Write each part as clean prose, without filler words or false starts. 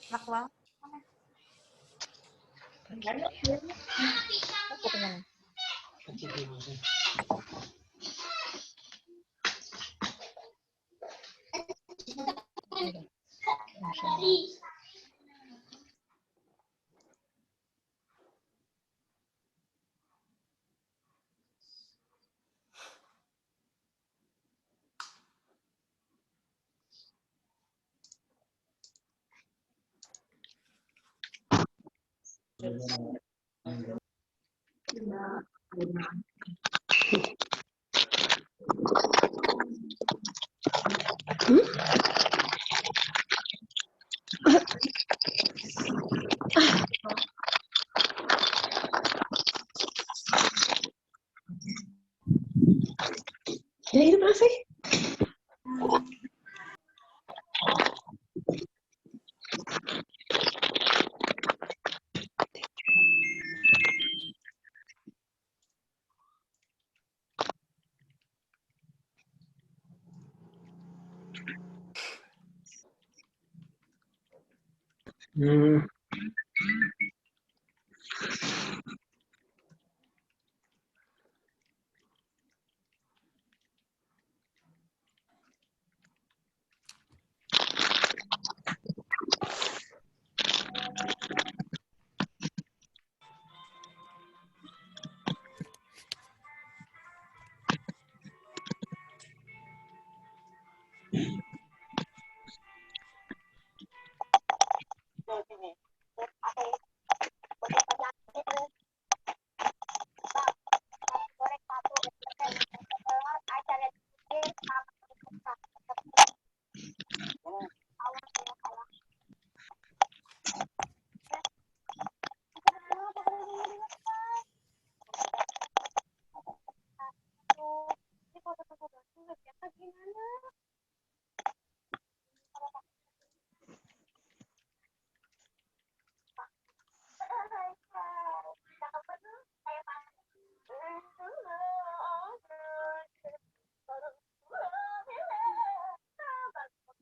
Lakwal. Ya itu berapa sih?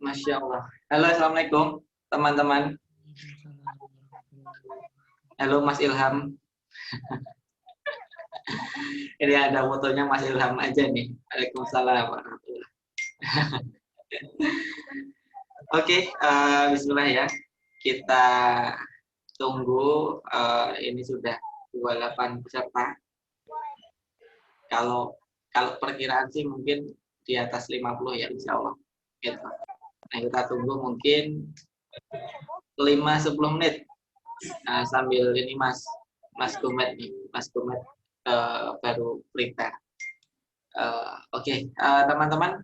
Masya Allah. Halo, assalamualaikum teman-teman. Halo Mas Ilham. Ini ada fotonya Mas Ilham aja nih. Waalaikumsalam warahmatullahi. Oke, bismillah ya. Kita tunggu, ini sudah 28 peserta. Kalau perkiraan sih mungkin di atas 50 ya insya Allah. Gitu. Nah, kita tunggu mungkin 5-10 menit. Sambil ini Mas Gumet nih, Mas Gumet baru prepare. Oke, teman-teman,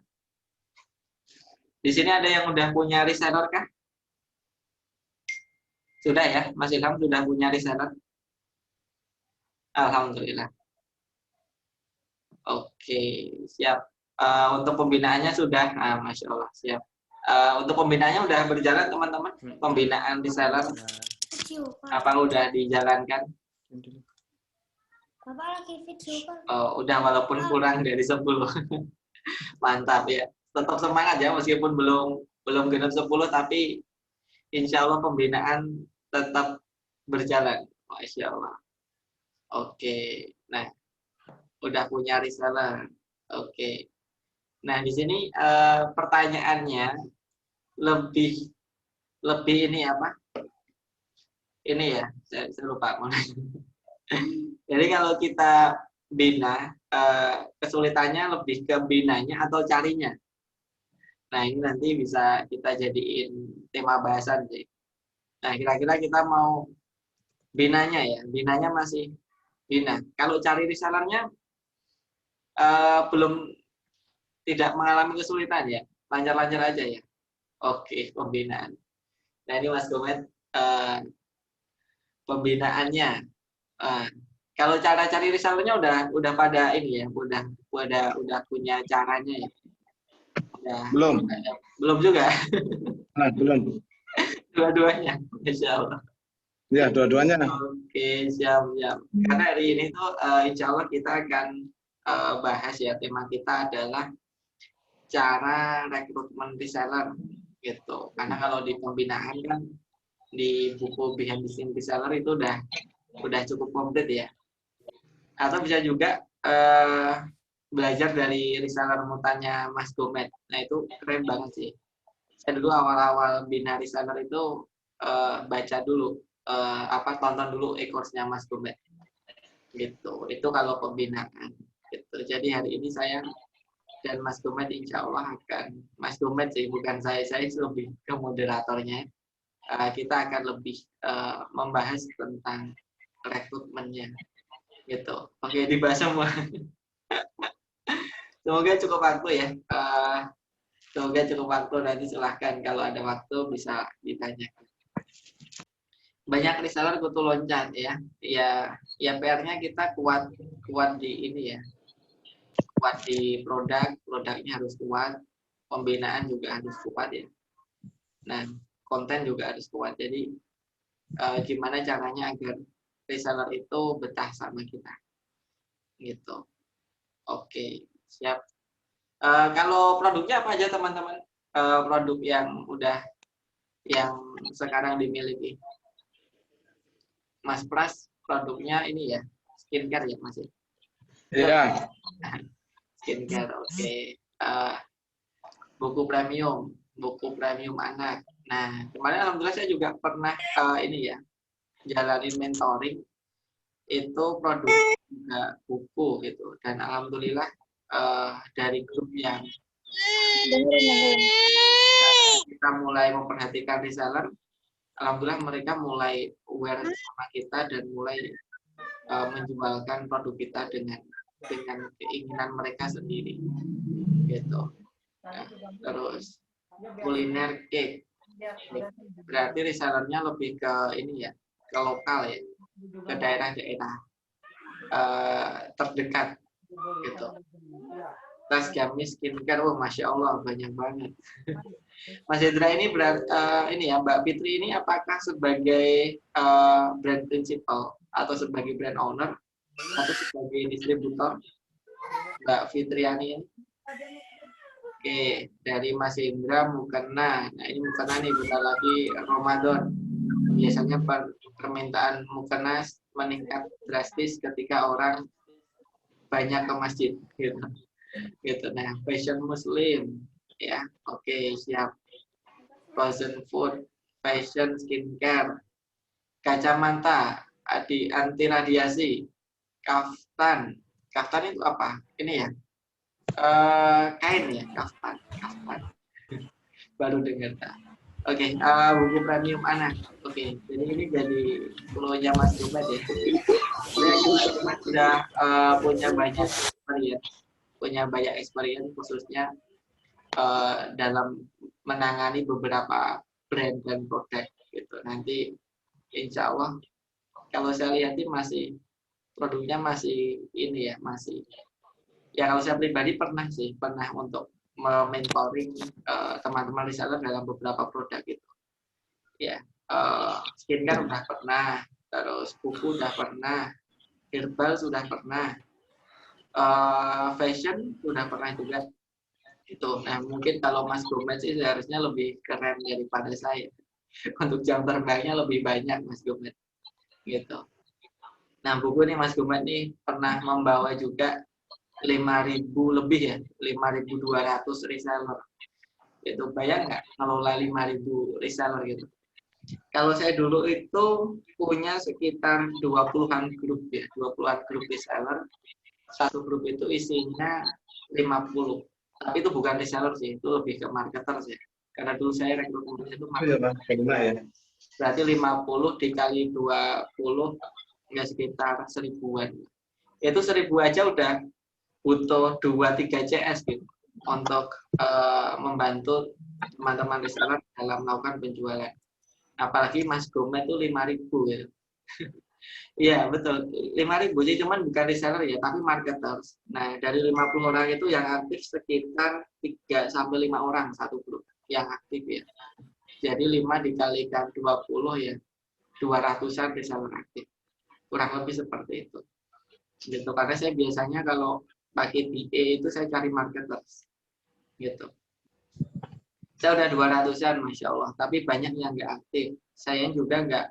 di sini ada yang udah punya reseller kah? Sudah ya, Mas Ilham sudah punya reseller? Alhamdulillah. Oke, siap. Untuk pembinaannya sudah, Masya Allah, siap. Untuk pembinaannya udah berjalan teman-teman? Pembinaan reseller apa udah dijalankan? Bapak lagi video kan? Udah walaupun kurang dari 10. Mantap ya. Tetap semangat ya meskipun belum genap 10 tapi insya Allah pembinaan tetap berjalan. Masya Allah. Oke. Nah, udah punya reseller. Oke. Nah, di sini pertanyaannya lebih ini apa? Ini ya, saya lupa. Jadi kalau kita bina, kesulitannya lebih ke binanya atau carinya. Nah, ini nanti bisa kita jadiin tema bahasan sih. Nah, kira-kira kita mau binanya ya, binanya masih bina. Kalau cari resellernya belum, tidak mengalami kesulitan ya, lancar-lancar aja ya. Oke, pembinaan. Nah, ini Mas Gomet, pembinaannya. Kalau cara cari resellernya udah pada ini ya, udah punya caranya ya. Belum juga. Belum. Dua-duanya, insya Allah. Ya, dua-duanya. Oke, siap. Karena hari ini tuh insya Allah kita akan bahas ya, tema kita adalah cara rekrutmen reseller gitu. Karena kalau di pembinaan kan di buku Behind the Scene Reseller itu udah cukup komplit ya. Atau bisa juga belajar dari reseller mutannya Mas Gomet. Nah itu keren banget sih. Saya dulu awal-awal bina reseller itu baca dulu tonton dulu e-course-nya Mas Gomet. Gitu. Itu kalau pembinaan. Gitu. Jadi hari ini saya dan Mas Gomet insya Allah akan, Mas Gomet sih, bukan saya lebih ke moderatornya. Kita akan lebih membahas tentang rekrutmennya. Gitu. Oke, dibahas semua. Semoga cukup waktu ya. Semoga cukup waktu, nanti silahkan kalau ada waktu bisa ditanyakan. Banyak reseller kutu loncat ya. Ya PR-nya kita kuat di ini ya. Kuat di produknya harus kuat, pembinaan juga harus kuat ya. Nah, konten juga harus kuat. Jadi gimana caranya agar reseller itu betah sama kita. Gitu. Oke, siap. Kalau produknya apa aja teman-teman? Produk yang sekarang dimiliki. Mas Pras, produknya ini ya, skincare ya Mas? Iya. Skincare, oke. Buku premium anak. Nah, kemarin alhamdulillah saya juga pernah ini ya, jalanin mentoring. Itu produk juga buku gitu. Dan alhamdulillah dari grup yang kita mulai memperhatikan reseller, alhamdulillah mereka mulai aware sama kita dan mulai menjualkan produk kita dengan keinginan mereka sendiri gitu. Nah, terus kuliner cake, berarti resellernya lebih ke ini ya, ke lokal ya, ke daerah-daerah terdekat gitu. Tas gamis skincare, masya Allah banyak banget. Mas Hendra ini ini ya Mbak Fitri ini apakah sebagai brand principal atau sebagai brand owner atau sebagai distributor Mbak Fitriani ini? Oke, dari Mas Hendra mukena. Nah ini mukena nih bentar lagi Ramadan. Biasanya permintaan mukena meningkat drastis ketika orang banyak ke masjid gitu. Nah, fashion muslim ya. Oke, siap. Frozen food, fashion skincare, kacamata, anti radiasi, kaftan. Kaftan itu apa? Ini ya. Kain ya, kaftan. Baru dengar. Oke, buku premium anak. Oke, jadi ini jadi punya Mas Gomet ya. Mas sudah punya banyak experience khususnya dalam menangani beberapa brand dan produk gitu. Nanti insya Allah kalau saya lihat ini produknya masih ini ya, masih ya, kalau saya pribadi pernah untuk mentoring teman-teman reseller dalam beberapa produk gitu ya. Skincare udah pernah, terus buku udah pernah, herbal sudah pernah, fashion sudah pernah juga itu. Nah mungkin kalau Mas Gomet sih seharusnya lebih keren daripada saya. Untuk jam terbangnya lebih banyak Mas Gomet gitu. Nah buku nih Mas Gomet nih pernah membawa juga 5.000 lebih ya, 5.200 reseller. Itu bayang nggak ngelola 5.000 reseller gitu. Kalau saya dulu itu punya sekitar 20-an grup ya, 20-an grup reseller. Satu grup itu isinya 50. Tapi itu bukan reseller sih, itu lebih ke marketer sih. Karena dulu saya rekrutmen itu marketer. Ya. Berarti 50 dikali 20 ya sekitar 1.000-an. Itu 1.000 aja udah butuh 2-3 CS gitu untuk membantu teman-teman reseller dalam melakukan penjualan. Apalagi Mas Gomet itu 5.000 gitu. Iya betul, 5.000 sih, cuman bukan reseller ya, tapi marketers. Nah dari 50 orang itu yang aktif sekitar 3-5 orang satu grup yang aktif ya. Jadi 5 dikalikan 20 ya 200-an reseller aktif. Kurang lebih seperti itu. Gitu, karena saya biasanya kalau pakai DA itu saya cari marketers gitu. Saya udah 200-an, Masya Allah. Tapi banyak yang nggak aktif. Saya juga nggak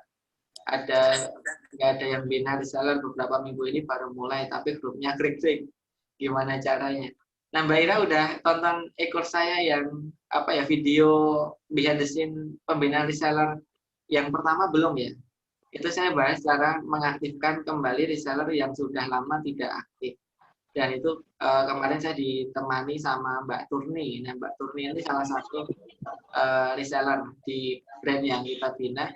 ada yang bina reseller beberapa minggu ini baru mulai. Tapi grupnya krik-krik. Gimana caranya? Nah, Mbak Ira udah tonton ekor saya yang video behind the scene pembinaan reseller yang pertama belum ya? Itu saya bahas cara mengaktifkan kembali reseller yang sudah lama tidak aktif. Dan itu kemarin saya ditemani sama Mbak Turni. Nah, Mbak Turni ini salah satu reseller di brand yang kita bina.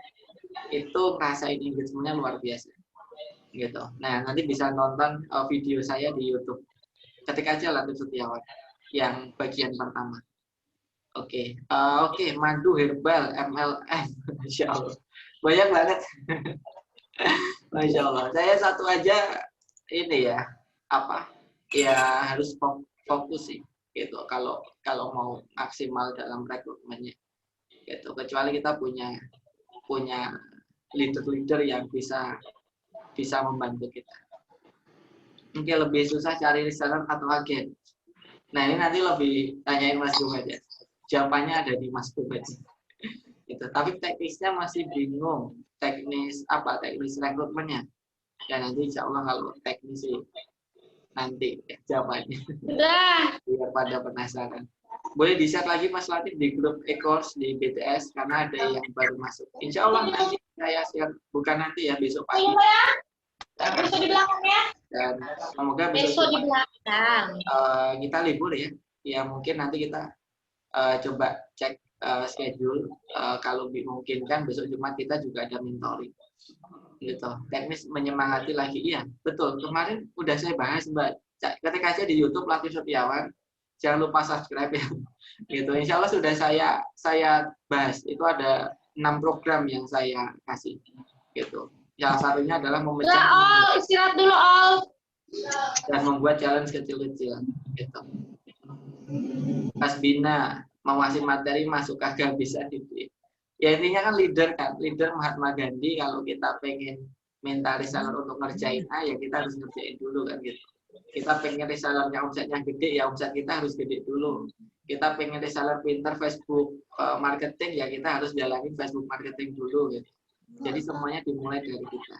Itu ngerasain engagementnya luar biasa. Gitu. Nah, nanti bisa nonton video saya di YouTube. Ketik aja Latif Setiawan yang bagian pertama. Oke, madu herbal MLM, Masya Allah, banyak banget. Masya Allah, saya satu aja ini ya, harus fokus sih, gitu. Kalau mau maksimal dalam rekrutmennya, gitu. Kecuali kita punya leader yang bisa membantu kita. Mungkin lebih susah cari reseller atau agen. Nah, ini nanti lebih tanyain Mas Gubet ya. Jawabannya ada di Mas Gubet. Gitu. Tapi teknisnya masih bingung. Teknis rekrutmennya. Ya nanti insya Allah kalau teknis sih nanti jawabannya. Sudah. Biar pada penasaran. Boleh di-share lagi Mas Latif di grup e-course di BTS karena ada yang baru masuk. Insya Allah nanti saya share, bukan nanti ya, besok pagi. Besok di belakang ya. Dan semoga Besok di belakang. Kita libur ya. Ya mungkin nanti kita coba cek schedule. Kalau dimungkinkan besok Jumat kita juga ada mentoring. Gitu. Teknis menyemangati lagi. Iya, betul. Kemarin udah saya bahas, Mbak. Ketik aja di YouTube Latif Setiawan. Jangan lupa subscribe ya. Gitu. Insya Allah sudah saya bahas. Itu ada 6 program yang saya kasih. Gitu. Yang satunya adalah memecah istirahat dulu, Ol. dan membuat challenge kecil-kecil. Gitu. Pas bina, mau ngasih materi masuk kagak bisa gitu. Ya intinya kan leader Mahatma Gandhi. Kalau kita pengen minta reseller untuk ngerjain ya kita harus ngerjain dulu kan gitu. Kita pengen resellernya omsetnya gede, ya omset kita harus gede dulu. Kita pengen reseller pinter Facebook marketing, ya kita harus jalanin Facebook marketing dulu gitu. Jadi semuanya dimulai dari kita.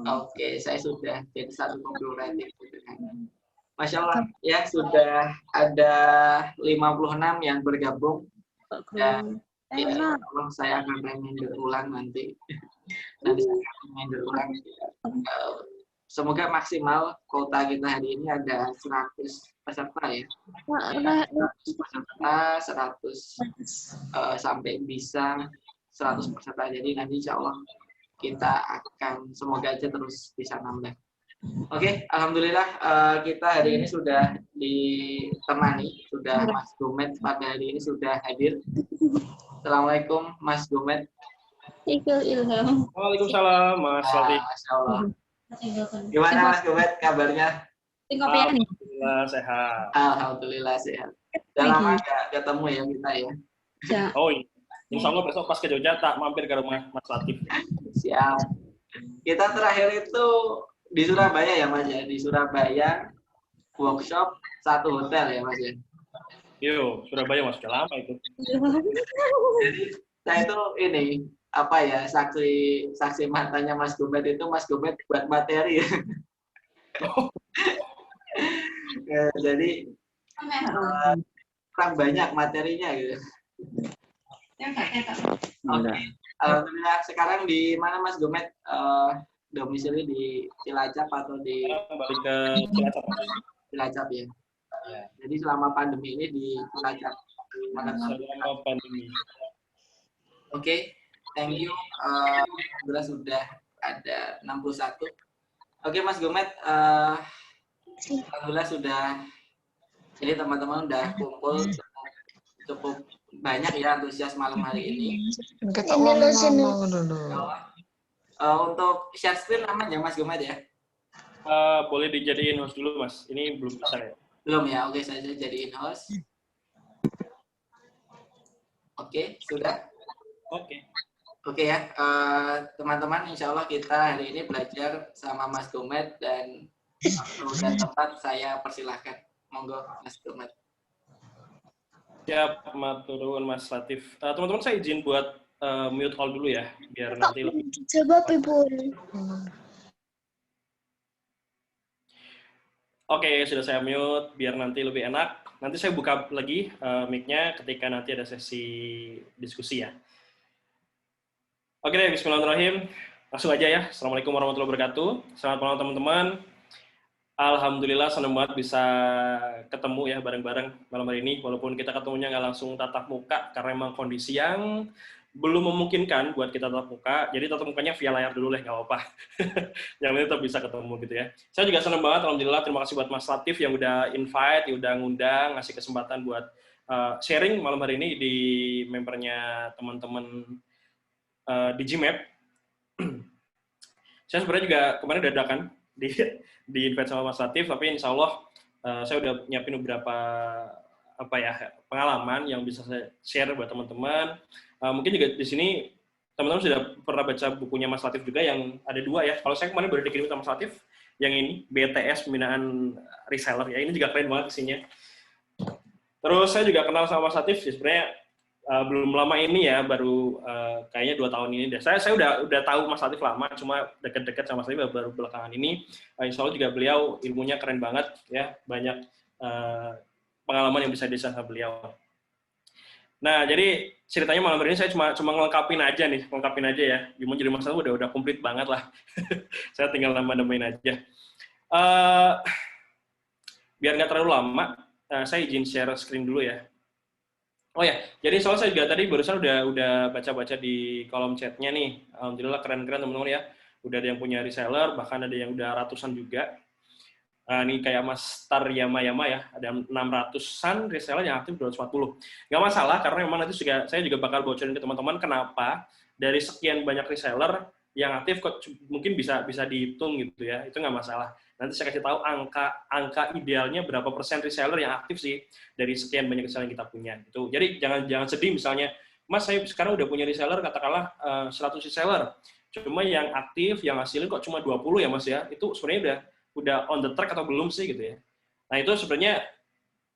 Oke, saya sudah jadi satu copywriting. Masya Allah, ya sudah ada 56 yang bergabung. Dan ya, saya akan reminder ulang nanti. Nanti saya akan reminder ulang. Semoga maksimal kuota kita hari ini ada 100 peserta ya. 100 peserta, 100 sampai bisa 100 peserta. Jadi nanti insya Allah kita akan semoga aja terus bisa nambah. Oke, alhamdulillah kita hari ini sudah ditemani, sudah Mas Gumet pada hari ini sudah hadir. Assalamualaikum Mas Gumet. Waalaikumsalam Mas Latif. Masya Allah. Gimana Mas Gumet kabarnya? Alhamdulillah sehat. Alhamdulillah sehat. Udah lama nggak ketemu ya kita ya. Oh iya. Insya Allah besok pas ke Jogja tak mampir ke rumah Mas Latif. Siap. Kita terakhir itu di Surabaya ya Mas ya. Di Surabaya workshop satu hotel ya Mas ya. Yo, Surabaya Mas, sudah lama itu. Jadi saya itu ini saksi matanya Mas Gumet itu Mas Gumet buat materi. Ya, jadi kurang banyak materinya gitu. Oke. Alhamdulillah. Sekarang di mana Mas Gumet? Domisili di Cilacap atau di Balik ke Cilacap. Cilacap ya. Jadi selama pandemi ini di Cilacap. Selama pandemi. Oke, thank you. Alhamdulillah sudah ada 61. Oke Mas Gumet, alhamdulillah sudah. Jadi teman-teman udah kumpul cukup banyak ya antusias malam hari ini. Untuk share screen aman ya Mas Gumet ya? Boleh dijadiin host dulu Mas. Ini belum bisa ya? Belum ya? Oke, saya jadiin host. Oke, sudah? Oke ya, teman-teman, insya Allah kita hari ini belajar sama Mas Gumet dan waktu dan tempat saya persilahkan. Monggo Mas Gumet. Siap, maturun Mas Latif. Teman-teman saya izin buat mute all dulu ya, biar nanti lebih. Coba Pipun. Oke, sudah saya mute, biar nanti lebih enak. Nanti saya buka lagi mic-nya ketika nanti ada sesi diskusi ya. Oke deh, bismillahirrahmanirrahim. Langsung aja ya. Assalamualaikum warahmatullahi wabarakatuh. Selamat malam teman-teman. Alhamdulillah senang banget bisa ketemu ya bareng-bareng malam hari ini. Walaupun kita ketemunya nggak langsung tatap muka karena memang kondisi yang belum memungkinkan buat kita tatap muka. Jadi tatap mukanya via layar dulu lah, nggak apa-apa. Yang penting tetap bisa ketemu gitu ya. Saya juga senang banget, alhamdulillah. Terima kasih buat Mas Latif yang udah invite, yang udah ngundang, ngasih kesempatan buat sharing malam hari ini di membernya teman-teman di GMAP. Saya sebenarnya juga kemarin dadakan di invite sama Mas Latif, tapi insya Allah saya udah nyiapin beberapa pengalaman yang bisa saya share buat teman-teman. Mungkin juga di sini teman-teman sudah pernah baca bukunya Mas Latif juga yang ada 2 ya. Kalau saya kemarin baru dikirim sama Mas Latif, yang ini BTS Pembinaan Reseller ya, ini juga keren banget isinya. Terus saya juga kenal sama Mas Latif ya, sebenarnya belum lama ini ya, baru kayaknya 2 tahun ini deh. Saya udah tahu Mas Latif lama, cuma deket-deket sama Mas Latif baru belakangan ini. Insya Allah juga beliau ilmunya keren banget ya, banyak pengalaman yang bisa dishare sama beliau. Nah, jadi ceritanya malam hari ini saya cuma ngelengkapin aja ya. Jadi Mas Latif udah komplit banget lah. Saya tinggal nambah-nambahin aja. Biar nggak terlalu lama, saya izin share screen dulu ya. Oh ya, jadi soal saya juga tadi barusan udah baca-baca di kolom chatnya nih. Alhamdulillah keren-keren teman-teman ya. Udah ada yang punya reseller, bahkan ada yang udah ratusan juga. Ini kayak Mas Tar Yama ya, ada 600-an reseller yang aktif 240. Nggak masalah, karena memang nanti saya juga bakal bocorin ke teman-teman kenapa dari sekian banyak reseller yang aktif kok mungkin bisa dihitung gitu ya. Itu nggak masalah. Nanti saya kasih tahu angka idealnya berapa persen reseller yang aktif sih dari sekian banyak reseller yang kita punya. Gitu. Jadi jangan sedih misalnya, Mas saya sekarang udah punya reseller katakanlah 100 reseller. Cuma yang aktif, yang hasilin kok cuma 20 ya Mas ya. Itu sebenarnya udah on the track atau belum sih gitu ya. Nah itu sebenarnya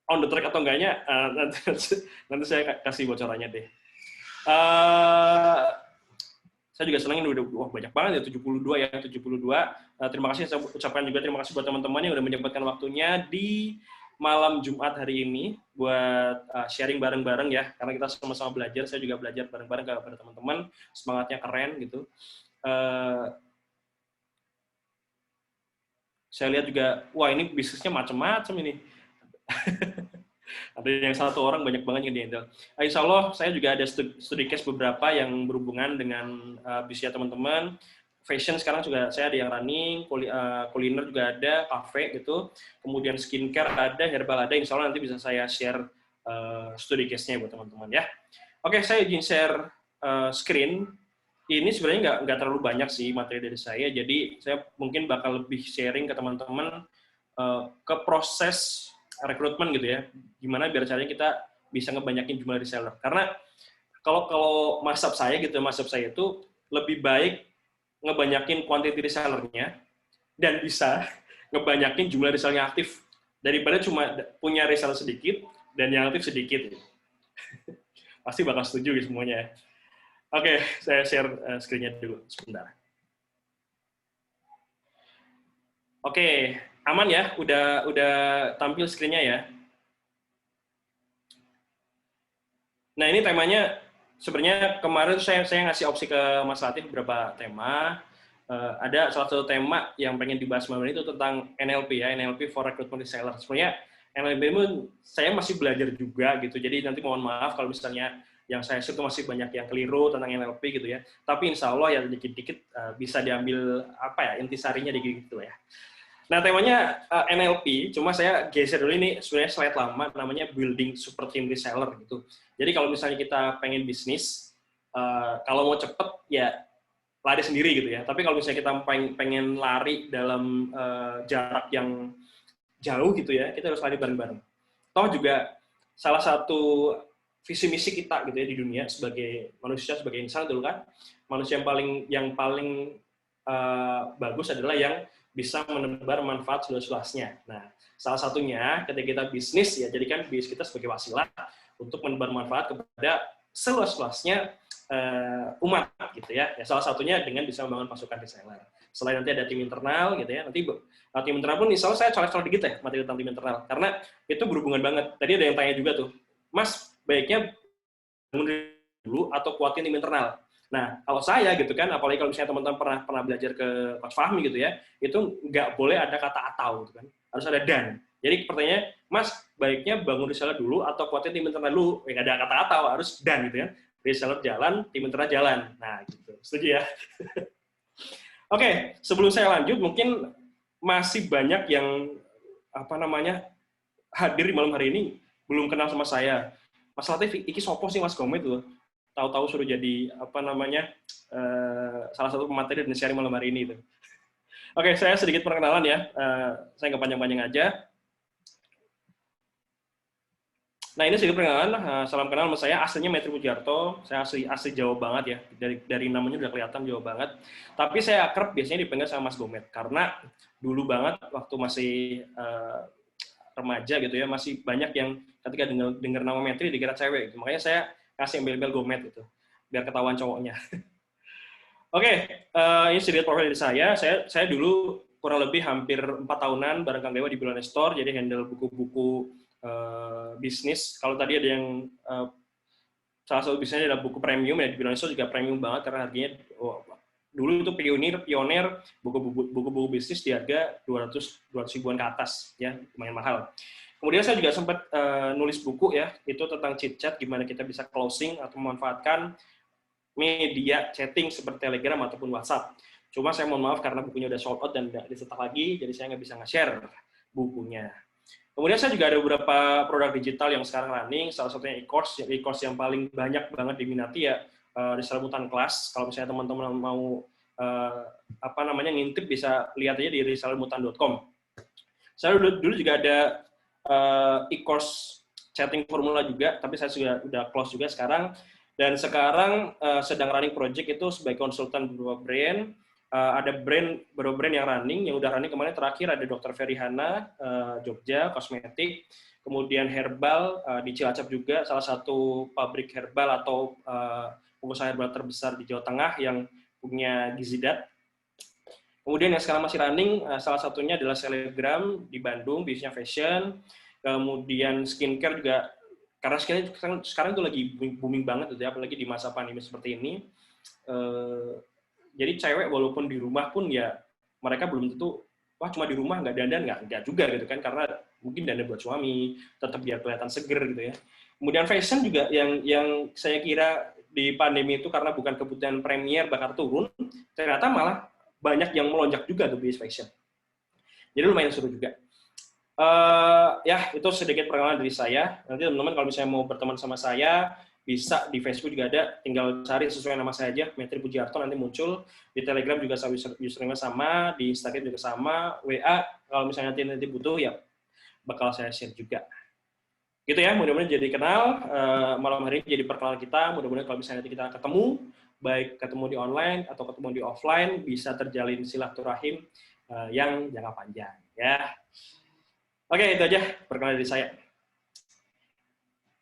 on the track atau enggaknya nanti saya kasih bocorannya deh. Saya juga senang ini udah banyak banget ya, 72 ya, 72. Terima kasih, saya ucapkan juga terima kasih buat teman-teman yang udah menyempatkan waktunya di malam Jumat hari ini buat sharing bareng-bareng ya, karena kita sama-sama belajar, saya juga belajar bareng-bareng kepada teman-teman, semangatnya keren gitu. Saya lihat juga, wah ini bisnisnya macam-macam ini. Ada yang 1 orang banyak banget yang di-handle. Insya Allah saya juga ada studi case beberapa yang berhubungan dengan bisnisnya teman-teman. Fashion sekarang juga saya ada yang running, kuliner juga ada, cafe gitu. Kemudian skincare ada, herbal ada. Insya Allah nanti bisa saya share studi case-nya buat teman-teman ya. Oke, saya izin share screen. Ini sebenarnya nggak terlalu banyak sih materi dari saya, jadi saya mungkin bakal lebih sharing ke teman-teman ke proses rekrutmen gitu ya, gimana biar caranya kita bisa ngebanyakin jumlah reseller. Karena kalau mazhab saya gitu, mazhab saya itu lebih baik ngebanyakin quantity resellernya dan bisa ngebanyakin jumlah reseller yang aktif daripada cuma punya reseller sedikit dan yang aktif sedikit. Pasti bakal setuju ya semuanya ya. Oke, saya share screen-nya dulu sebentar. Oke, aman ya? Udah tampil screen-nya ya? Nah, ini temanya sebenarnya kemarin saya ngasih opsi ke Mas Latif beberapa tema. Ada salah satu tema yang pengen dibahas malam ini itu tentang NLP ya, NLP for Recruitment Reseller. Sebenarnya NLP itu saya masih belajar juga gitu. Jadi nanti mohon maaf kalau misalnya yang saya suka masih banyak yang keliru tentang NLP gitu ya. Tapi insya Allah ya dikit-dikit bisa diambil intisarinya dikit gitu ya. Nah temanya NLP, cuma saya geser dulu ini sebenarnya slide lama namanya Building Super Team Reseller gitu. Jadi kalau misalnya kita pengen bisnis, kalau mau cepet ya lari sendiri gitu ya. Tapi kalau misalnya kita pengen lari dalam jarak yang jauh gitu ya, kita harus lari bareng-bareng. Toh juga salah satu visi misi kita gitu ya di dunia sebagai manusia, sebagai insan dulu kan, manusia yang paling bagus adalah yang bisa menebar manfaat seluas-luasnya. Nah, salah satunya ketika kita bisnis ya, jadikan bisnis kita sebagai wasilah untuk menebar manfaat kepada seluas-luasnya umat gitu ya. Ya. Salah satunya dengan bisa membangun pasukan reseller. Selain nanti ada tim internal gitu ya, nanti tim internal pun misalnya saya colek-colek dikit ya materi tentang tim internal, karena itu berhubungan banget. Tadi ada yang tanya juga tuh, Mas, baiknya bangun dulu atau kuatin tim internal. Nah, kalau saya gitu kan, apalagi kalau misalnya teman-teman pernah belajar ke Coach Fahmi gitu ya, itu nggak boleh ada kata atau gitu kan, harus ada dan. Jadi pertanyaannya, Mas, baiknya bangun reseller dulu atau kuatin tim internal dulu? Nggak ada kata atau, harus dan gitu ya. Reseller jalan, tim internal jalan. Nah, gitu. Setuju ya? Oke, sebelum saya lanjut, mungkin masih banyak yang hadir di malam hari ini belum kenal sama saya. Mas Latif, iki sopo sih Mas Gomet loh. Tahu-tahu suruh jadi salah satu pemateri dan sharing malam hari ini itu. Oke, saya sedikit perkenalan ya. Saya nggak panjang-panjang aja. Nah, ini sedikit perkenalan. Salam kenal, sama saya aslinya Metri Pujiarto. Saya asli Jawa banget ya. Dari namanya udah kelihatan Jawa banget. Tapi saya akrab biasanya dipanggil sama Mas Gomet karena dulu banget waktu masih remaja gitu ya, masih banyak yang ketika dengar nama Metri dikira cewek gitu. Makanya saya kasih embel-embel Gomet gitu, biar ketahuan cowoknya. Oke, ini sedikit profil dari saya. Saya dulu kurang lebih hampir 4 tahunan bareng Kang Dewa di Bilone Store, jadi handle buku-buku bisnis. Kalau tadi ada yang salah satu bisnisnya adalah buku premium ya, di Bilone Store juga premium banget karena harganya dulu itu pionir buku-buku bisnis di harga 200 ribuan ke atas ya, lumayan mahal. Kemudian saya juga sempat nulis buku ya, itu tentang chit-chat, gimana kita bisa closing atau memanfaatkan media chatting seperti Telegram ataupun WhatsApp. Cuma saya mohon maaf karena bukunya udah sold out dan nggak dicetak lagi, jadi saya nggak bisa nge-share bukunya. Kemudian saya juga ada beberapa produk digital yang sekarang running, salah satunya e-course yang paling banyak banget diminati ya, Reseller Mutan Class. Kalau misalnya teman-teman mau ngintip bisa lihat aja di resellermutan.com. Saya dulu juga ada e-course chatting formula juga, tapi saya sudah close juga sekarang. Dan sekarang sedang running project itu sebagai konsultan beberapa brand. Ada beberapa brand yang running, yang udah running kemarin terakhir ada Dr. Ferihana, Jogja, kosmetik. Kemudian herbal di Cilacap juga, salah satu pabrik herbal atau pengusaha herbal terbesar di Jawa Tengah yang punya Gizidat. Kemudian yang sekarang masih running, salah satunya adalah Selebgram di Bandung, bisnisnya fashion. Kemudian skincare juga, karena skincare sekarang itu lagi booming banget, gitu ya, apalagi di masa pandemi seperti ini. Jadi cewek walaupun di rumah pun ya, mereka belum tentu, wah cuma di rumah nggak dandan, nggak juga gitu kan, karena mungkin dandan buat suami, tetap biar kelihatan seger gitu ya. Kemudian fashion juga yang saya kira di pandemi itu karena bukan kebutuhan premier bakal turun, ternyata malah banyak yang melonjak juga ke bisnis fashion. Jadi lumayan seru juga. Ya, itu sedikit perkenalan dari saya. Nanti teman-teman kalau misalnya mau berteman sama saya, bisa di Facebook juga ada, tinggal cari sesuai nama saya aja, Metri Pujiarto, nanti muncul. Di Telegram juga username sama, di Instagram juga sama, WA, kalau misalnya nanti butuh, ya bakal saya share juga. Gitu ya, mudah-mudahan jadi kenal, malam hari ini jadi perkenalan kita, mudah-mudahan kalau misalnya nanti kita ketemu, baik ketemu di online atau ketemu di offline, bisa terjalin silaturahim yang jangka panjang. Ya. Oke, itu aja perkenalan dari saya.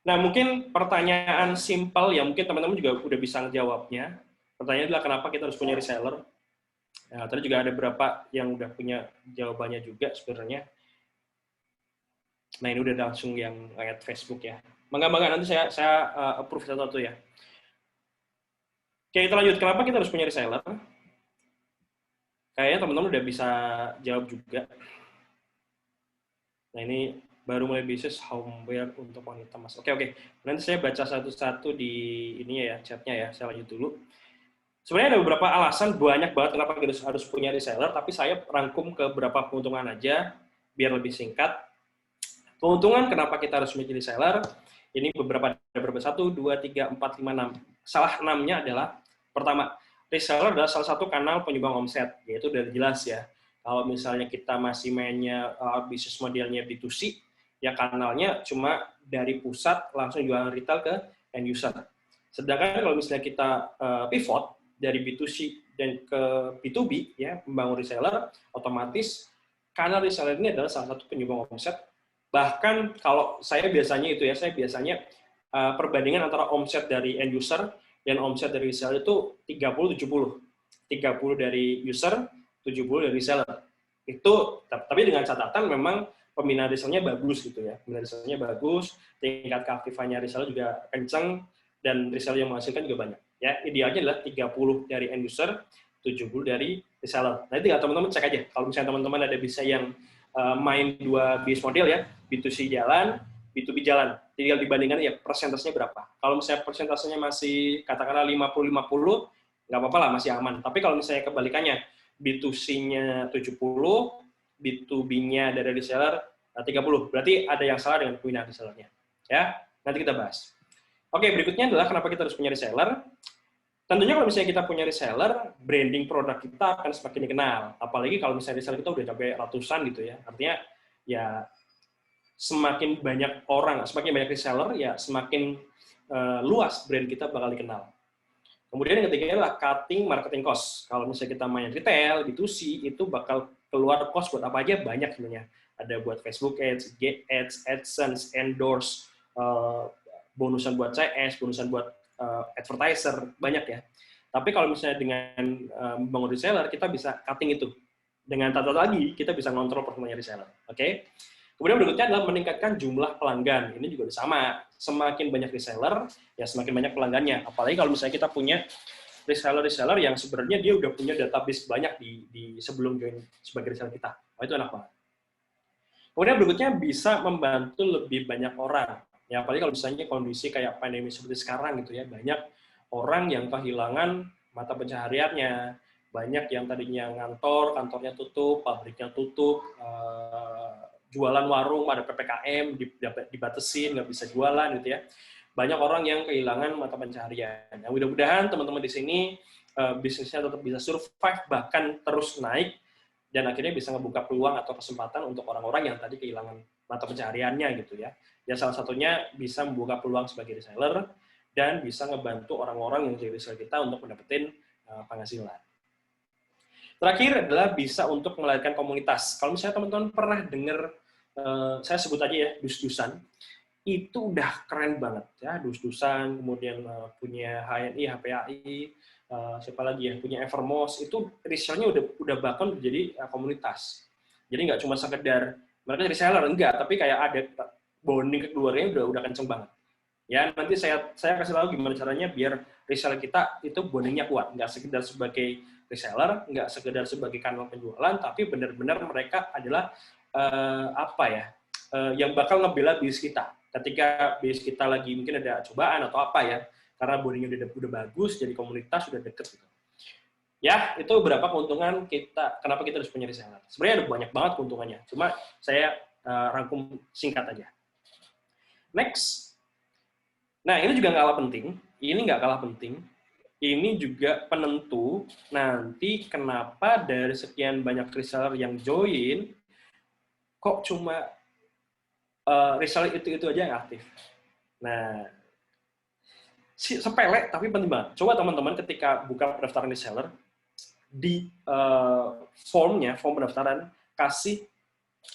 Nah, mungkin pertanyaan simpel yang mungkin teman-teman juga udah bisa menjawabnya. Pertanyaannya adalah kenapa kita harus punya reseller? Nah, tadi juga ada beberapa yang udah punya jawabannya juga sebenarnya. Nah, ini udah langsung yang lihat Facebook ya. Mangga-mangga nanti saya approve satu-satu ya. Oke, kita lanjut. Kenapa kita harus punya reseller? Kayaknya teman-teman udah bisa jawab juga. Nah, ini baru mulai bisnis homeware untuk wanita, Mas. Oke. Nanti saya baca satu-satu di ini ya, chatnya ya. Saya lanjut dulu. Sebenarnya ada beberapa alasan, banyak banget kenapa kita harus punya reseller, tapi saya rangkum ke beberapa keuntungan aja, biar lebih singkat. Keuntungan kenapa kita harus memiliki reseller, ini beberapa 1, 2, 3, 4, 5, 6. Salah 6-nya adalah, pertama, reseller adalah salah satu kanal penyumbang omset, yaitu udah jelas ya. Kalau misalnya kita masih mainnya bisnis modelnya B2C, ya kanalnya cuma dari pusat langsung jualan retail ke end user. Sedangkan kalau misalnya kita pivot dari B2C dan ke B2B, ya membangun reseller, otomatis kanal reseller ini adalah salah satu penyumbang omset. Bahkan kalau saya biasanya perbandingan antara omset dari end user dan omset dari reseller itu 30-70. 30 dari user, 70 dari reseller. Itu, tapi dengan catatan memang pembinaan resellernya bagus gitu ya. Pembinaan resellernya bagus, tingkat keaktifannya reseller juga kenceng, dan reseller yang menghasilkan juga banyak. Ya, idealnya adalah 30 dari end user, 70 dari reseller. Nah, tinggal teman-teman cek aja. Kalau misalnya teman-teman ada bisa yang main dua bisnis model ya, B2C jalan, B2B jalan. Tinggal dibandingkan ya persentasenya berapa. Kalau misalnya persentasenya masih katakanlah 50-50, nggak apa-apa lah, masih aman. Tapi kalau misalnya kebalikannya, B2C-nya 70, B2B-nya dari reseller 30. Berarti ada yang salah dengan pembinaan resellernya. Ya, nanti kita bahas. Oke, berikutnya adalah kenapa kita harus punya reseller. Tentunya kalau misalnya kita punya reseller, branding produk kita akan semakin dikenal. Apalagi kalau misalnya reseller kita udah sampai ratusan gitu ya. Artinya ya semakin banyak orang, semakin banyak reseller, ya semakin luas brand kita bakal dikenal. Kemudian yang ketiga adalah cutting marketing cost. Kalau misalnya kita main retail, B2C, itu bakal keluar cost buat apa aja, banyak sebenarnya. Ada buat Facebook Ads, IG Ads, AdSense, endorse, bonusan buat CS, bonusan buat advertiser, banyak ya. Tapi kalau misalnya dengan membangun reseller, kita bisa cutting itu. Dengan tata lagi, kita bisa ngontrol performanya reseller. Oke? Kemudian berikutnya adalah meningkatkan jumlah pelanggan. Ini juga sama. Semakin banyak reseller, ya semakin banyak pelanggannya. Apalagi kalau misalnya kita punya reseller-reseller yang sebenarnya dia udah punya database banyak di sebelum join sebagai reseller kita. Oh, itu enak banget. Kemudian berikutnya bisa membantu lebih banyak orang. Ya, apalagi kalau misalnya kondisi kayak pandemi seperti sekarang gitu ya, banyak orang yang kehilangan mata pencahariannya, banyak yang tadinya kantornya tutup, pabriknya tutup, jualan warung ada PPKM, dibatesin, nggak bisa jualan gitu ya. Banyak orang yang kehilangan mata pencaharian. Nah, mudah-mudahan teman-teman di sini bisnisnya tetap bisa survive, bahkan terus naik, dan akhirnya bisa membuka peluang atau kesempatan untuk orang-orang yang tadi kehilangan mata pencahariannya gitu ya. Ya salah satunya bisa membuka peluang sebagai reseller dan bisa ngebantu orang-orang yang jadi reseller kita untuk mendapatkan penghasilan. Terakhir adalah bisa untuk melahirkan komunitas. Kalau misalnya teman-teman pernah dengar, saya sebut aja ya, dus-dusan, itu udah keren banget ya, dus-dusan, kemudian punya HNI, HPAI, siapa lagi ya, punya Evermost, itu resellernya udah bahkan jadi komunitas. Jadi nggak cuma sekedar mereka reseller, enggak, tapi kayak ada bonding keduanya udah kenceng banget. Ya, nanti saya kasih tahu gimana caranya biar reseller kita itu bondingnya kuat, nggak sekedar sebagai reseller, nggak sekedar sebagai kanal penjualan, tapi benar-benar mereka adalah yang bakal ngebela bisnis kita. Ketika bisnis kita lagi mungkin ada cobaan atau apa ya, karena bondingnya udah bagus, jadi komunitas sudah deket gitu. Ya, itu berapa keuntungan kita, kenapa kita harus punya reseller. Sebenarnya ada banyak banget keuntungannya, cuma saya rangkum singkat aja. Next. Nah, ini juga nggak kalah penting. Ini juga penentu nanti kenapa dari sekian banyak reseller yang join, kok cuma reseller itu aja yang aktif. Nah, sepele tapi penting banget. Coba teman-teman ketika buka pendaftaran reseller, di form pendaftaran, kasih